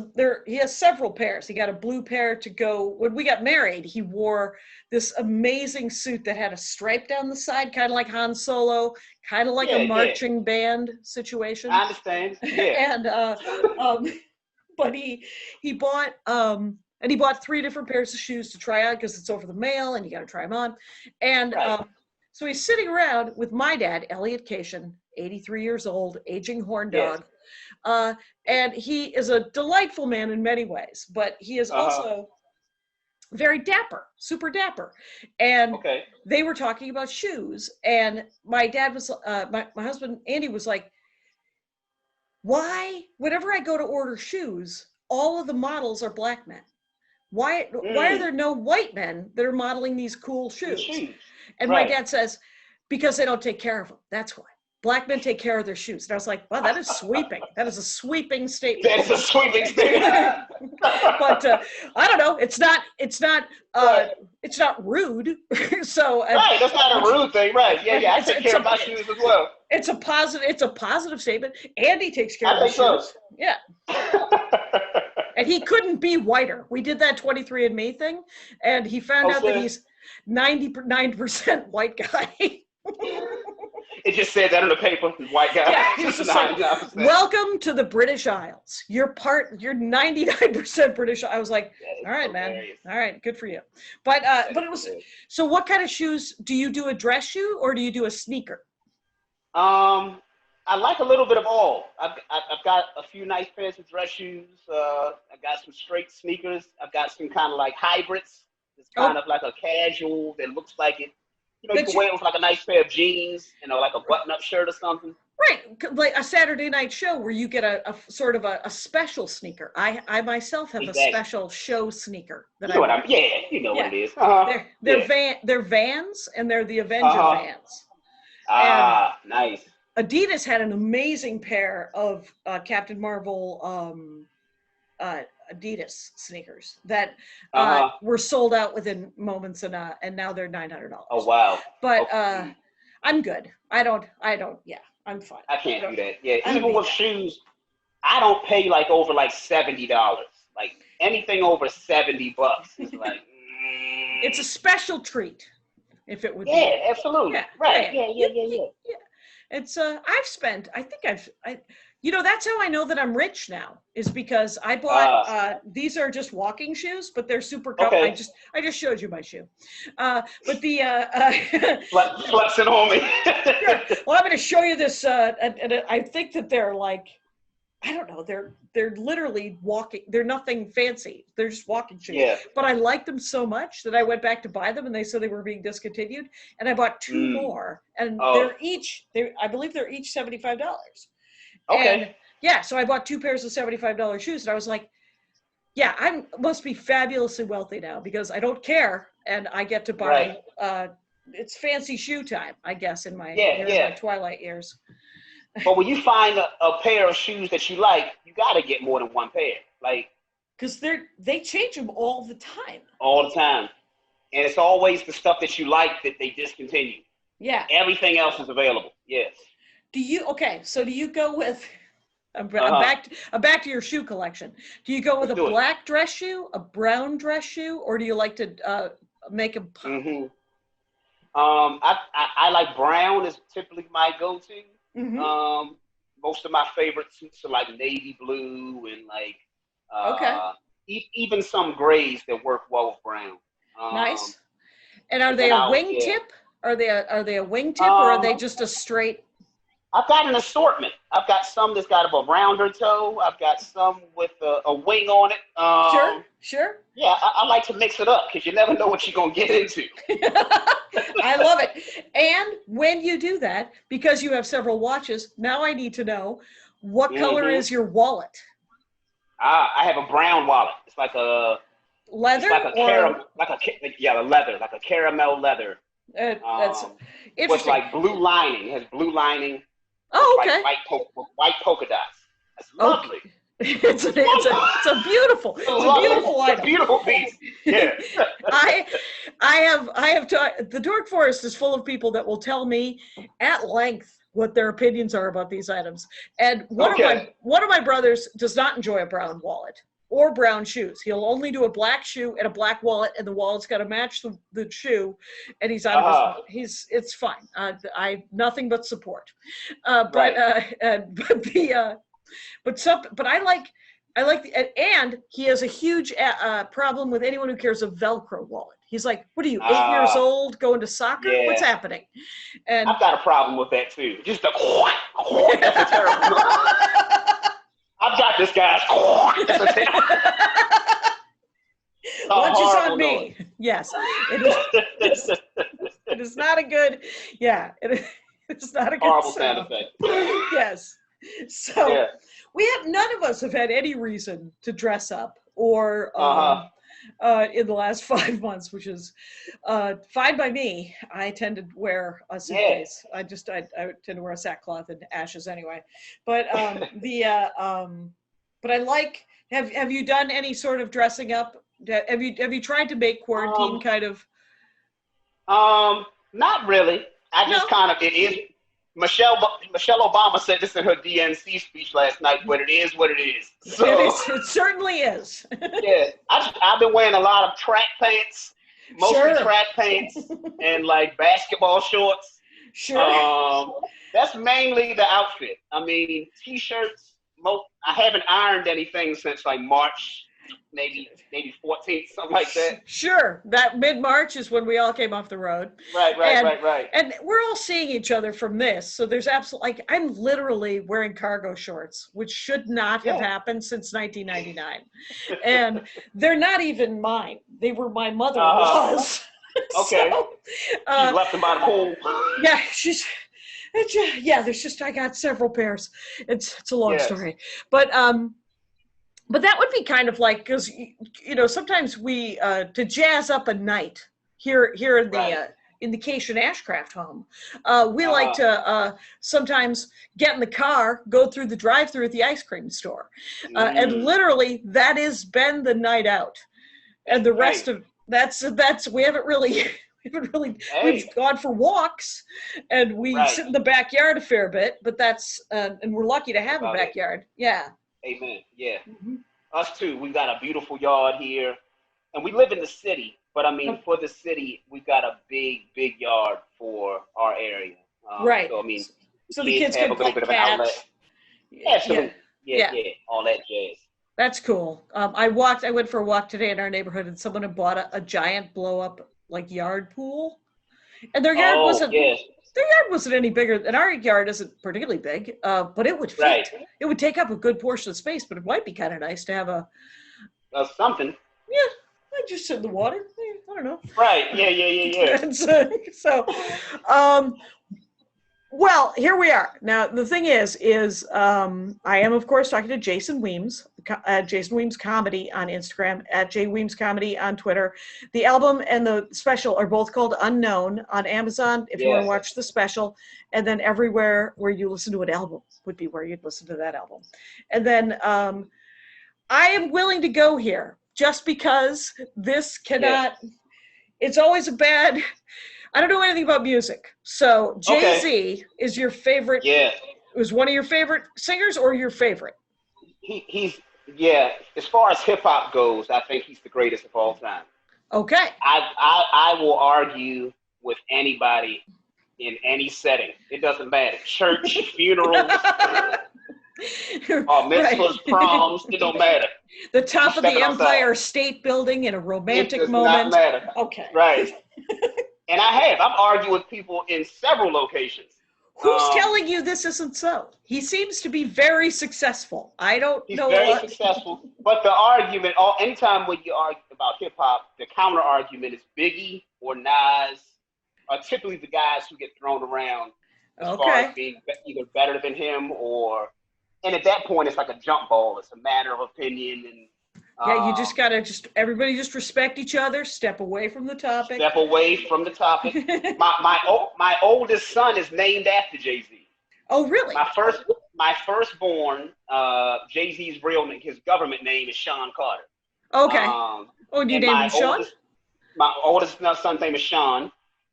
Speaker 3: he has several pairs. He got a blue pair to go, when we got married, he wore this amazing suit that had a stripe down the side, kind of like Han Solo, kind of like a marching band situation.
Speaker 4: I understand, yeah.
Speaker 3: And, but he bought, and he bought 3 different pairs of shoes to try on because it's over the mail and you got to try them on. And so he's sitting around with my dad, Elliot Cation, 83 years old, aging horn dog. And he is a delightful man in many ways, but he is also very dapper, super dapper. And they were talking about shoes. And my dad was, my husband, Andy, was like, why, whenever I go to order shoes, all of the models are black men? Why are there no white men that are modeling these cool shoes? And my dad says, because they don't take care of them. That's why. Black men take care of their shoes. And I was like, wow, that is sweeping. That is a sweeping statement.
Speaker 4: That is a sweeping statement.
Speaker 3: But I don't know. It's not rude. So
Speaker 4: right, that's not a rude thing, right? Yeah. I take care of my shoes as well.
Speaker 3: It's a positive statement. Andy takes care of his
Speaker 4: shoes.
Speaker 3: So. Yeah. And he couldn't be whiter. We did that 23andMe thing, and he found out that he's 99% white guy.
Speaker 4: It just said that on the paper, white guy.
Speaker 3: Yeah, he was just like, welcome to the British Isles. You're 99% British. I was like, all right, hilarious, man. All right, good for you. But it was, so what kind of shoes, do you do a dress shoe or do you do a sneaker?
Speaker 4: I like a little bit of all. I've got a few nice pairs of dress shoes. I got some straight sneakers. I've got some kind of like hybrids. It's kind of like a casual that looks like it. You know, you can wear it with like a nice pair of jeans, like a button-up shirt or something.
Speaker 3: Right, like a Saturday night show where you get a sort of a special sneaker. I myself have a special show sneaker that
Speaker 4: you know what it is.
Speaker 3: They're Vans, and they're the Avenger Vans.
Speaker 4: Nice.
Speaker 3: Adidas had an amazing pair of Captain Marvel Adidas sneakers that were sold out within moments, and now they're $900.
Speaker 4: Oh wow!
Speaker 3: But I'm good. I'm fine.
Speaker 4: I can't do that. Yeah, even with shoes, I don't pay like over like $70. Like anything over $70 is like.
Speaker 3: It's a special treat, if it would.
Speaker 4: Yeah, absolutely. Yeah. Right. Yeah.
Speaker 3: It's that's how I know that I'm rich now, is because I bought these are just walking shoes, but they're super comfortable. I just showed you my shoe. But the
Speaker 4: flexing on me.
Speaker 3: Well, I'm going to show you this and I think that they're like, I don't know, they're literally walking, they're nothing fancy. They're just walking shoes. Yeah. But I liked them so much that I went back to buy them, and they said they were being discontinued, and I bought 2 more, and I believe they're each $75. Okay. And so I bought 2 pairs of $75 shoes, and I was like, I must be fabulously wealthy now because I don't care, and I get to buy. It's fancy shoe time, I guess, in my twilight years.
Speaker 4: But when you find a pair of shoes that you like, you got to get more than 1 pair,
Speaker 3: because they change them all the time.
Speaker 4: All the time, and it's always the stuff that you like that they discontinue. Yeah. Everything else is available. Yes.
Speaker 3: Do you go with? I'm back to your shoe collection. Do you go with a black dress shoe, a brown dress shoe, or do you like to make them pop?
Speaker 4: Mm-hmm. I like brown is typically my go-to. Mm-hmm. Most of my favorite suits are like navy blue and even some grays that work well with brown.
Speaker 3: Nice. And are they a wingtip? Are they a wingtip, or are they just a straight?
Speaker 4: I've got an assortment. I've got some that's got a rounder toe. I've got some with a wing on it.
Speaker 3: Sure.
Speaker 4: Yeah, I like to mix it up because you never know what you're going to get into.
Speaker 3: I love it. And when you do that, because you have several watches, now I need to know, what color is your wallet?
Speaker 4: I have a brown wallet. It's like a
Speaker 3: leather,
Speaker 4: leather, like a caramel leather.
Speaker 3: That's interesting.
Speaker 4: With like blue lining. It has blue lining.
Speaker 3: Oh, okay.
Speaker 4: Like white polka dots. That's lovely.
Speaker 3: It's a beautiful item.
Speaker 4: Beautiful piece. Yeah.
Speaker 3: I have the Dork Forest is full of people that will tell me at length what their opinions are about these items. And one of my brothers does not enjoy a brown wallet or brown shoes. He'll only do a black shoe and a black wallet, and the wallet's got to match the shoe. And he's out of it's fine. I nothing but support. But I like and he has a huge problem with anyone who carries a Velcro wallet. He's like, what are you, 8 years old, going to soccer? Yeah. What's happening? And
Speaker 4: I've got a problem with that too. Just the that's a terrible. I've got this guy's.
Speaker 3: Lunch is on me. Yes, it is not a good. Yeah, it's not a good.
Speaker 4: Horrible sound effect.
Speaker 3: Yes. So none of us have had any reason to dress up or in the last 5 months, which is fine by me. I tend to wear a suitcase. I tend to wear a sackcloth and ashes anyway. But but I like. Have you done any sort of dressing up? Have you tried to make quarantine kind of?
Speaker 4: Not really. I just kind of, it is. Michelle Obama said this in her DNC speech last night, but it is what it is. So,
Speaker 3: it certainly is.
Speaker 4: Yeah, I've been wearing a lot of track pants, mostly track pants, and like basketball shorts.
Speaker 3: Sure.
Speaker 4: That's mainly the outfit. I mean, t-shirts. I haven't ironed anything since like March, maybe 14th, something like that.
Speaker 3: Sure. That mid-March is when we all came off the road.
Speaker 4: Right.
Speaker 3: And we're all seeing each other from this. So there's absolutely, like, I'm literally wearing cargo shorts, which should not have happened since 1999. And they're not even mine. They were my mother-in-law's.
Speaker 4: Okay.
Speaker 3: So,
Speaker 4: she left them by the pool.
Speaker 3: Yeah, there's just, I got several pairs. It's a long story. But that would be kind of like, because, sometimes we, to jazz up a night here in the Cation Ashcraft home, we like to sometimes get in the car, go through the drive-through at the ice cream store. And literally, that has been the night out. And the rest of, we haven't really... We've gone for walks, and we sit in the backyard a fair bit, but that's, and we're lucky to have a backyard. Yeah.
Speaker 4: Amen. Yeah. Mm-hmm. Us too. We've got a beautiful yard here, and we live in the city, but I mean, for the city, we've got a big yard for our area.
Speaker 3: Right.
Speaker 4: So, I mean,
Speaker 3: the kids
Speaker 4: have
Speaker 3: can
Speaker 4: a little bit of an outlet. Absolutely. Yeah, all that jazz.
Speaker 3: That's cool. I went for a walk today in our neighborhood, and someone had bought a giant blow-up like yard pool, and their yard wasn't any bigger, and our yard isn't particularly big, but it would fit. It would take up a good portion of space, but it might be kind of nice to have
Speaker 4: something.
Speaker 3: Yeah, I just sit in the water. I don't know.
Speaker 4: Right. Yeah.
Speaker 3: So, well, here we are. Now, the thing is I am, of course, talking to Jason Weems, Jason Weems Comedy on Instagram, at J Weems Comedy on Twitter. The album and the special are both called Unknown on Amazon, if you want to watch the special. And then everywhere where you listen to an album would be where you'd listen to that album. And then I am willing to go here just because this cannot, it's always a bad... I don't know anything about music. So Jay-Z is your favorite. Yeah. Was one of your favorite singers or your favorite?
Speaker 4: He's as far as hip hop goes, I think he's the greatest of all time.
Speaker 3: Okay.
Speaker 4: I will argue with anybody in any setting. It doesn't matter. Church, funerals, mitzvahs, proms, it don't matter.
Speaker 3: The top of the Empire State Building in a romantic moment.
Speaker 4: It does not matter.
Speaker 3: Okay.
Speaker 4: Right. And I've argued with people in several locations.
Speaker 3: Who's telling you this isn't so? He seems to be very successful. I don't know.
Speaker 4: He's very successful. But the argument, anytime when you argue about hip hop, the counter argument is Biggie or Nas are typically the guys who get thrown around as far as being either better than him and at that point it's like a jump ball. It's a matter of opinion and.
Speaker 3: Yeah, you just gotta everybody just respect each other. Step away from the topic.
Speaker 4: Step away from the topic. My oldest son is named after Jay-Z.
Speaker 3: Oh, really?
Speaker 4: My my firstborn, Jay-Z's real name, his government name is Sean Carter.
Speaker 3: Okay. Do you
Speaker 4: And
Speaker 3: name him Sean?
Speaker 4: My oldest son's name is Sean,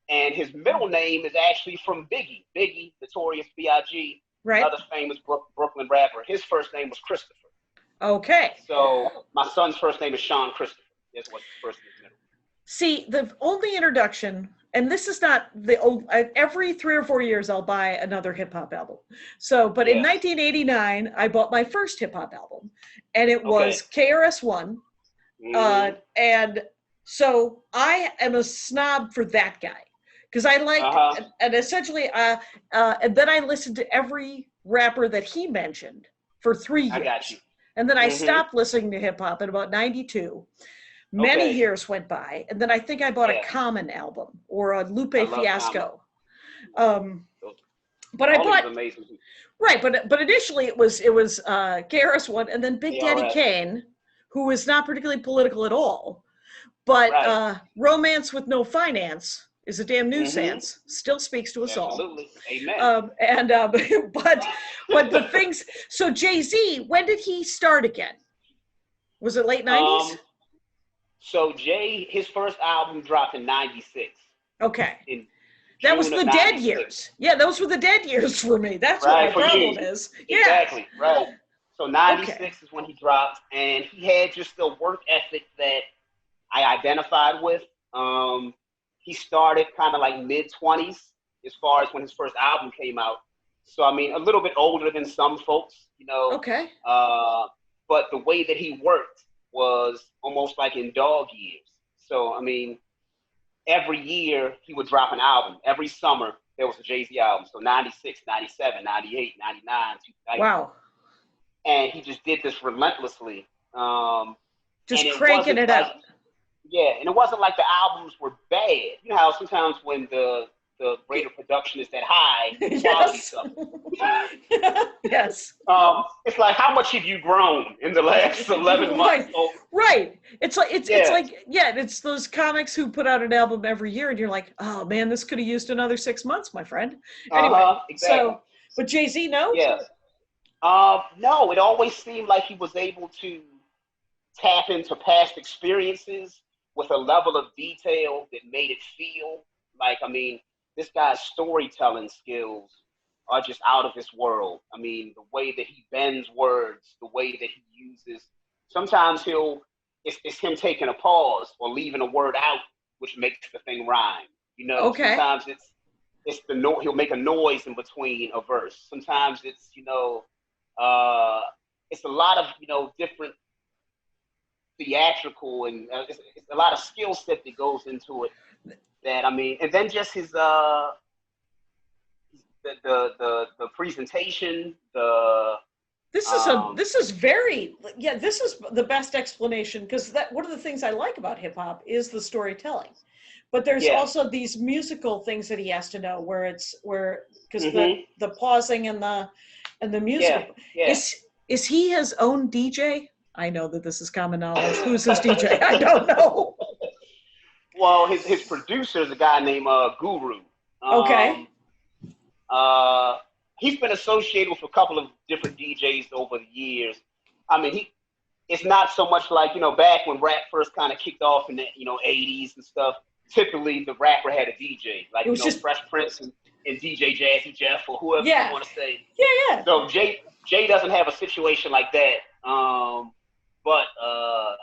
Speaker 4: and his middle name is actually from Biggie, Notorious B.I.G.,
Speaker 3: right.
Speaker 4: another famous Brooklyn rapper. His first name was Christopher.
Speaker 3: Okay.
Speaker 4: So my son's first name is Sean Christopher. That's what his first and his middle.
Speaker 3: See, the only introduction, and this is not the old, every 3 or 4 years I'll buy another hip hop album. So, but in 1989, I bought my first hip hop album, and it was KRS-One. And so I am a snob for that guy because I like, and essentially, and then I listened to every rapper that he mentioned for 3 years.
Speaker 4: I got you.
Speaker 3: And then I stopped listening to hip hop in about 92. Many years went by, and then I think I bought a Common album or a Lupe Fiasco. But I bought right, but initially it was KRS-One, and then Big Daddy Kane, who is not particularly political at all, but Romance with No Finance is a damn nuisance. Still speaks to us
Speaker 4: Absolutely.
Speaker 3: all. Amen. But the things. So Jay-Z, when did he start again? Was it late 90s?
Speaker 4: So Jay, his first album dropped in 96.
Speaker 3: Okay. That was the dead years. Yeah, those were the dead years for me. That's what my problem is.
Speaker 4: Exactly, right. So 96 is when he dropped, and he had just the work ethic that I identified with. He started kind of like mid-20s as far as when his first album came out. So, I mean, a little bit older than some folks, you know.
Speaker 3: Okay.
Speaker 4: But the way that he worked was almost like in dog years. So, I mean, every year he would drop an album. Every summer there was a Jay-Z album. So 96, 97, 98, 99, 2000.
Speaker 3: Wow.
Speaker 4: And he just did this relentlessly.
Speaker 3: Just cranking it out.
Speaker 4: Yeah, and it wasn't like the albums were bad. You know how sometimes when the rate of production is that high, quality stuff.
Speaker 3: Yes.
Speaker 4: It's like, how much have you grown in the last 11 months?
Speaker 3: Right. It's those comics who put out an album every year, and you're like, oh man, this could have used another 6 months, my friend. Anyway,
Speaker 4: exactly.
Speaker 3: But Jay-Z, no?
Speaker 4: Yeah. No, it always seemed like he was able to tap into past experiences with a level of detail that made it feel like, I mean, this guy's storytelling skills are just out of this world. I mean, the way that he bends words, the way that he uses, sometimes it's him taking a pause or leaving a word out, which makes the thing rhyme. You know, sometimes he'll make a noise in between a verse. Sometimes it's, you know, it's a lot of, you know, different theatrical and it's a lot of skill set that goes into it. That, I mean, and then just his the presentation, this is the best explanation, because that one of the things I like about hip hop is the storytelling, but there's also these musical things that he has to know because the pausing and the music. Is he his own DJ? I know that this is common knowledge. Who's his DJ? I don't know. Well, his producer is a guy named Guru. He's been associated with a couple of different DJs over the years. I mean, it's not so much like, you know, back when rap first kind of kicked off in the, you know, 80s and stuff. Typically, the rapper had a DJ, like, you know, Fresh Prince and DJ Jazzy Jeff or whoever you want to say.
Speaker 3: Yeah.
Speaker 4: So Jay doesn't have a situation like that. But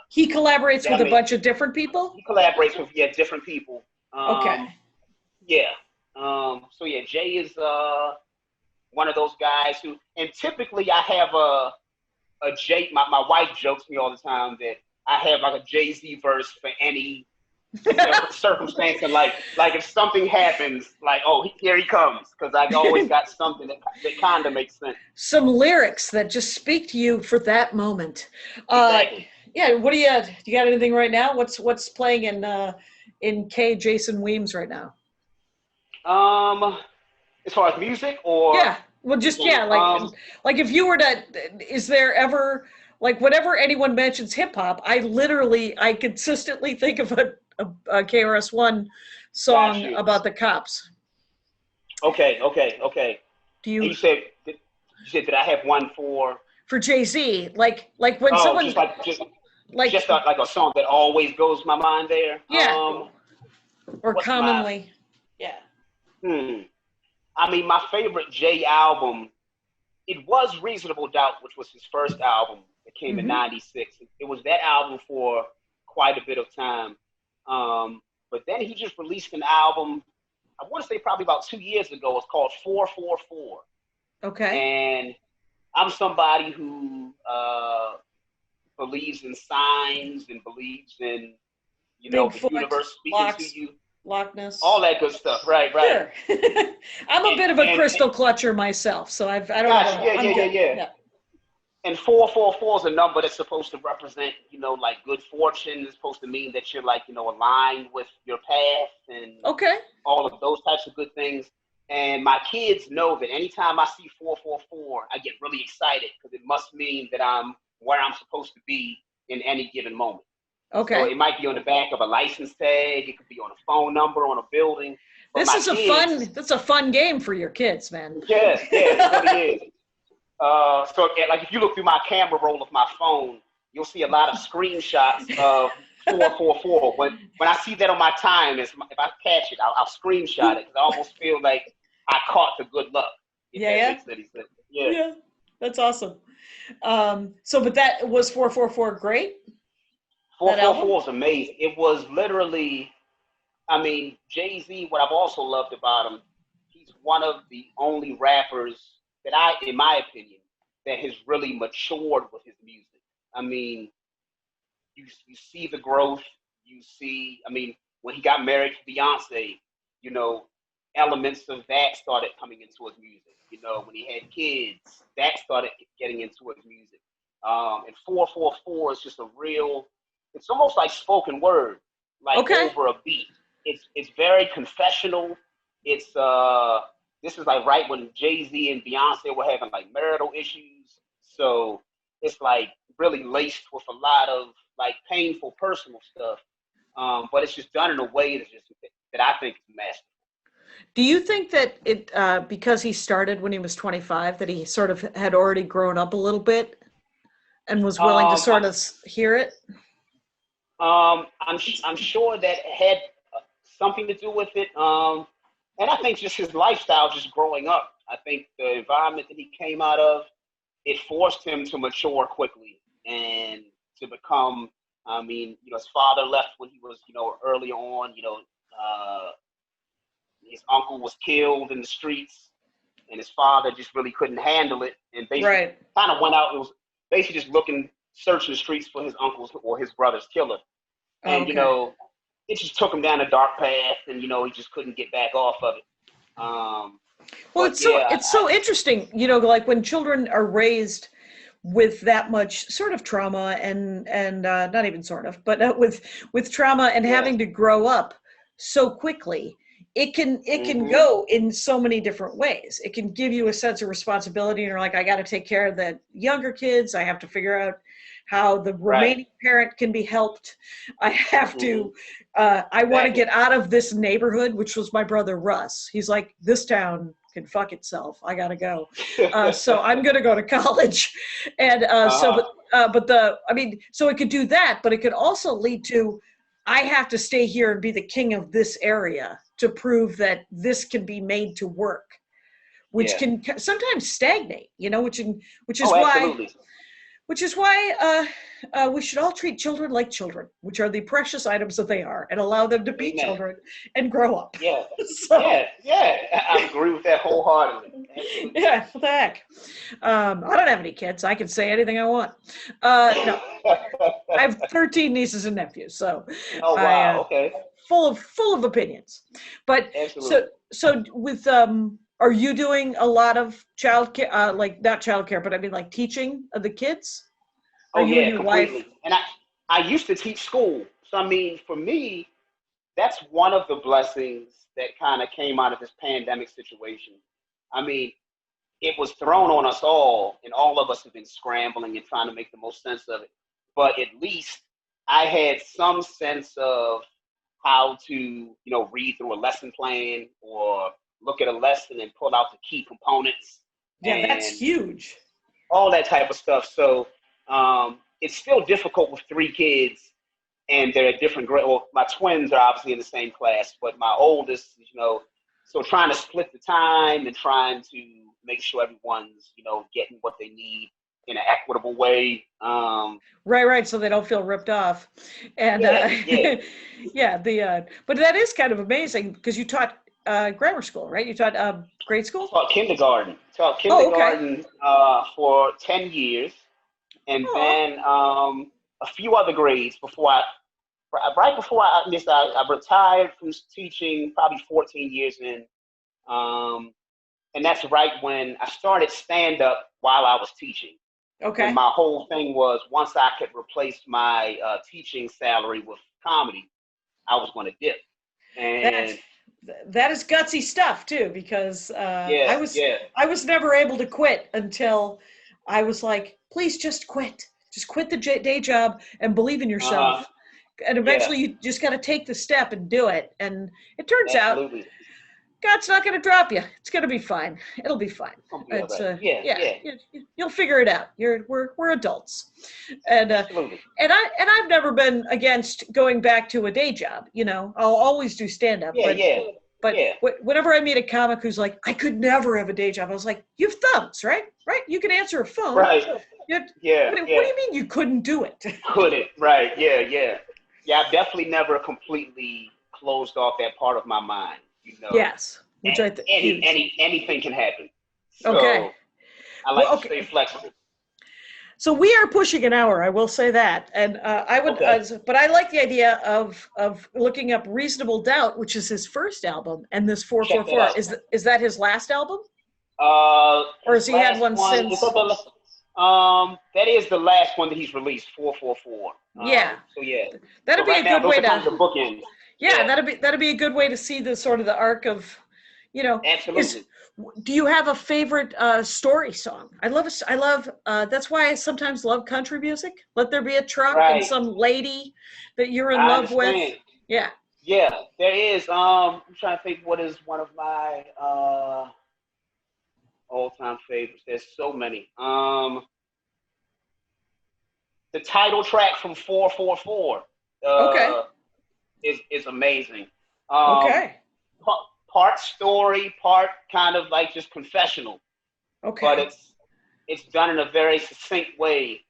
Speaker 3: he collaborates with a bunch of different people?
Speaker 4: He collaborates with different people. Yeah. So Jay is one of those guys who, and typically I have a Jay. My wife jokes me all the time that I have like a Jay-Z verse for any circumstance, and like if something happens, like, oh, here he comes, because I always got something that kind of makes sense.
Speaker 3: Some lyrics that just speak to you for that moment.
Speaker 4: Exactly.
Speaker 3: Yeah. What do you got anything right now? What's playing in K Jason Weems right now?
Speaker 4: As far as music or
Speaker 3: like if you were to, is there ever, like, whenever anyone mentions hip hop, I consistently think of a KRS-One song about the cops.
Speaker 4: Okay.
Speaker 3: Do you?
Speaker 4: You said You said, did I have one for
Speaker 3: Jay-Z? Like when someone
Speaker 4: just
Speaker 3: like
Speaker 4: like a song that always goes my mind there.
Speaker 3: yeah, or
Speaker 4: what's
Speaker 3: commonly, yeah.
Speaker 4: I mean, my favorite Jay album, it was Reasonable Doubt, which was his first album that came in '96. It was that album for quite a bit of time. But then he just released an album, I want to say probably about 2 years ago. It's called 444.
Speaker 3: Okay.
Speaker 4: And I'm somebody who believes in signs and believes in,
Speaker 3: Bigfoot,
Speaker 4: the universe speaking to you.
Speaker 3: Loch Ness.
Speaker 4: All that good stuff. Right.
Speaker 3: Sure. I'm a bit of a crystal clutcher myself, so I don't know.
Speaker 4: Yeah. And 444 is a number that's supposed to represent, like good fortune. It's supposed to mean that you're like, aligned with your path and all of those types of good things. And my kids know that anytime I see 444, I get really excited because it must mean that I'm where I'm supposed to be in any given moment.
Speaker 3: Okay.
Speaker 4: So it might be on the back of a license tag. It could be on a phone number on a building. But
Speaker 3: that's a fun game for your kids, man.
Speaker 4: Yes, it really is. So like if you look through my camera roll of my phone, you'll see a lot of screenshots of 444. When I see that on my time, if I catch it, I'll screenshot it because I almost feel like I caught the good luck.
Speaker 3: Yeah. That's awesome. But that was 444 great?
Speaker 4: 444 was amazing. It was literally, I mean, Jay-Z, what I've also loved about him, he's one of the only rappers that in my opinion, that has really matured with his music. I mean, you see the growth. You see, I mean, when he got married to Beyonce, elements of that started coming into his music. When he had kids, that started getting into his music. And 444 is just it's almost like spoken word, like over a beat. It's very confessional. It's this is like right when Jay-Z and Beyonce were having like marital issues. So it's like really laced with a lot of like painful personal stuff. But it's just done in a way that I think is masterful.
Speaker 3: Do you think that it because he started when he was 25, that he sort of had already grown up a little bit and was willing to sort of hear it?
Speaker 4: I'm sure that had something to do with it. And I think just his lifestyle, just growing up. I think the environment that he came out of, it forced him to mature quickly and to become. I mean, his father left when he was, early on. His uncle was killed in the streets, and his father just really couldn't handle it, and basically kind of went out. It was basically just searching the streets for his uncle's or his brother's killer, and it just took him down a dark path, and he just couldn't get back off of it.
Speaker 3: Well, it's so interesting, like when children are raised with that much sort of trauma and not even sort of, but with trauma and having to grow up so quickly. It can go in so many different ways. It can give you a sense of responsibility, and you're like, I got to take care of the younger kids. I have to figure out how the remaining parent can be helped. I have to, I want to get out of this neighborhood, which was my brother Russ. He's like, this town can fuck itself. I got to go. So I'm going to go to college. And so it could do that, but it could also lead to, I have to stay here and be the king of this area to prove that this can be made to work, which can sometimes stagnate, which is why we should all treat children like children, which are the precious items that they are, and allow them to be children and grow up.
Speaker 4: Yeah. I agree with that wholeheartedly. Absolutely.
Speaker 3: Yeah, what the heck? I don't have any kids. I can say anything I want. No, I have 13 nieces and nephews, so
Speaker 4: okay,
Speaker 3: full of opinions. But so with are you doing a lot of childcare, like not childcare, but I mean like teaching of the kids?
Speaker 4: Completely. Wife? And I used to teach school, so I mean, for me, that's one of the blessings that kind of came out of this pandemic situation. I mean, it was thrown on us all, and all of us have been scrambling and trying to make the most sense of it. But at least I had some sense of how to, read through a lesson plan or look at a lesson and pull out the key components
Speaker 3: Yeah, that's
Speaker 4: and
Speaker 3: huge.
Speaker 4: all that type of stuff. So it's still difficult with 3 kids, and they're at different grade. Well, my twins are obviously in the same class, but my oldest, so trying to split the time and trying to make sure everyone's, getting what they need in an equitable way.
Speaker 3: Right. So they don't feel ripped off. And
Speaker 4: yeah.
Speaker 3: But that is kind of amazing because you taught grammar school, right? You taught grade school?
Speaker 4: Taught kindergarten.
Speaker 3: Oh, okay.
Speaker 4: For 10 years, and
Speaker 3: Oh,
Speaker 4: then a few other grades right before I retired from teaching, probably 14 years in. And that's right when I started stand-up while I was teaching.
Speaker 3: okay.
Speaker 4: And my whole thing was, once I could replace my teaching salary with comedy, I was going to dip. And
Speaker 3: that is gutsy stuff too, because
Speaker 4: yeah,
Speaker 3: I was never able to quit until I was like, please just quit. Just quit the day job and believe in yourself. And eventually you just got to take the step and do it. And it turns out God's not going to drop you. It's going to be fine. It'll be fine. It's you'll figure it out. We're adults, and I've never been against going back to a day job. I'll always do stand up. But whenever I meet a comic who's like, I could never have a day job, I was like, you have thumbs, right? Right? You can answer a phone.
Speaker 4: Right.
Speaker 3: What do you mean you couldn't do it?
Speaker 4: Couldn't. Right. Yeah. I've definitely never completely closed off that part of my mind.
Speaker 3: Yes. Which I think
Speaker 4: anything can happen. So
Speaker 3: okay.
Speaker 4: I like to stay flexible.
Speaker 3: So we are pushing an hour, I will say that. And I would, but I like the idea of looking up Reasonable Doubt, which is his first album, and this 444. Is that his last album? Or has he had one since?
Speaker 4: That is the last one that he's released, 444. So
Speaker 3: that'd be a good way to
Speaker 4: the bookends.
Speaker 3: Yeah, that'd be a good way to see the sort of the arc of,
Speaker 4: Absolutely.
Speaker 3: Do you have a favorite story song? I love that's why I sometimes love country music. Let There Be a Truck and some lady that you're in love with. Yeah.
Speaker 4: Yeah, there is. I'm trying to think what is one of my all-time favorites. There's so many. The title track from 444 is amazing. Part story, part kind of like just confessional.
Speaker 3: Okay.
Speaker 4: But it's done in a very succinct way,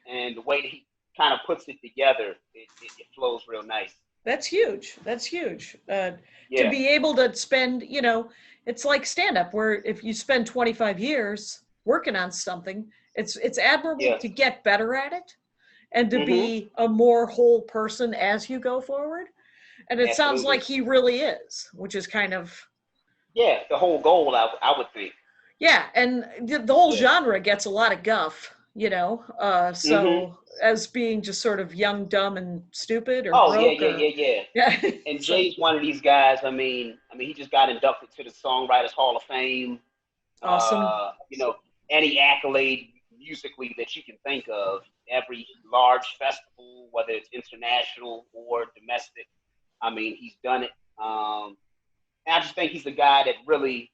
Speaker 4: and the way that he kind of puts it together, it flows real nice.
Speaker 3: That's huge. To be able to spend, it's like stand-up, where if you spend 25 years working on something, it's admirable to get better at it and to be a more whole person as you go forward. And it sounds like he really is, which is kind of...
Speaker 4: Yeah, the whole goal, I would think.
Speaker 3: Yeah, and the whole genre gets a lot of guff, as being just sort of young, dumb, and stupid or broke.
Speaker 4: Yeah. And Jay's one of these guys, I mean, he just got inducted to the Songwriters Hall of Fame.
Speaker 3: Awesome.
Speaker 4: Any accolade musically that you can think of, every large festival, whether it's international or domestic, he's done it. And I just think he's a guy that really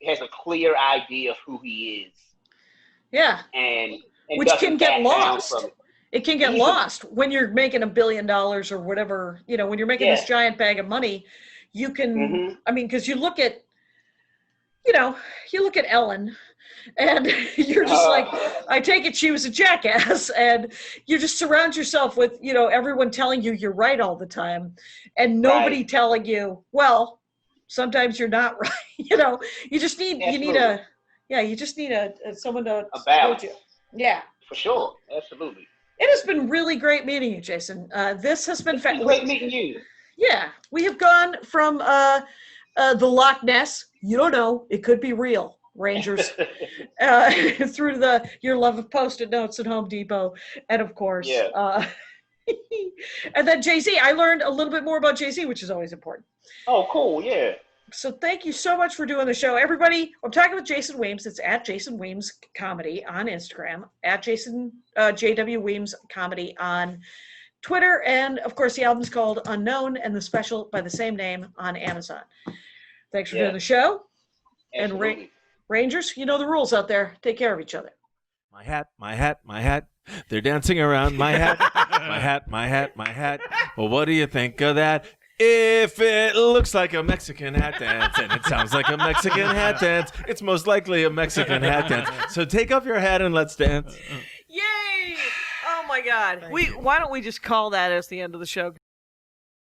Speaker 4: has a clear idea of who he is.
Speaker 3: Yeah.
Speaker 4: And
Speaker 3: which can get lost. It can get lost when you're making $1 billion or whatever, when you're making this giant bag of money, you can, because you look at Ellen, and you're just like, I take it she was a jackass, and you just surround yourself with, everyone telling you you're right all the time, and nobody telling you, well, sometimes you're not right. You just need, you just need someone to support you. Yeah.
Speaker 4: For sure. Absolutely.
Speaker 3: It has been really great meeting you, Jason. This has been
Speaker 4: great meeting you.
Speaker 3: Yeah. We have gone from the Loch Ness, you don't know, it could be real, Rangers, through your love of Post-it notes at Home Depot, and of course, and then Jay-Z. I learned a little bit more about Jay-Z, which is always important.
Speaker 4: Oh, cool, yeah.
Speaker 3: So thank you so much for doing the show. Everybody, I'm talking with Jason Weems. It's at Jason Weems Comedy on Instagram, at Jason JW Weems Comedy on Twitter, and of course the album's called Unknown, and the special by the same name on Amazon. Thanks for doing the show.
Speaker 4: Absolutely.
Speaker 3: And Rangers, you know the rules out there. Take care of each other.
Speaker 5: My hat, my hat, my hat. They're dancing around my hat. My hat, my hat, my hat. Well, what do you think of that? If it looks like a Mexican hat dance and it sounds like a Mexican hat dance, it's most likely a Mexican hat dance. So take off your hat and let's dance.
Speaker 6: Yay! Oh my God. Why don't we just call that as the end of the show?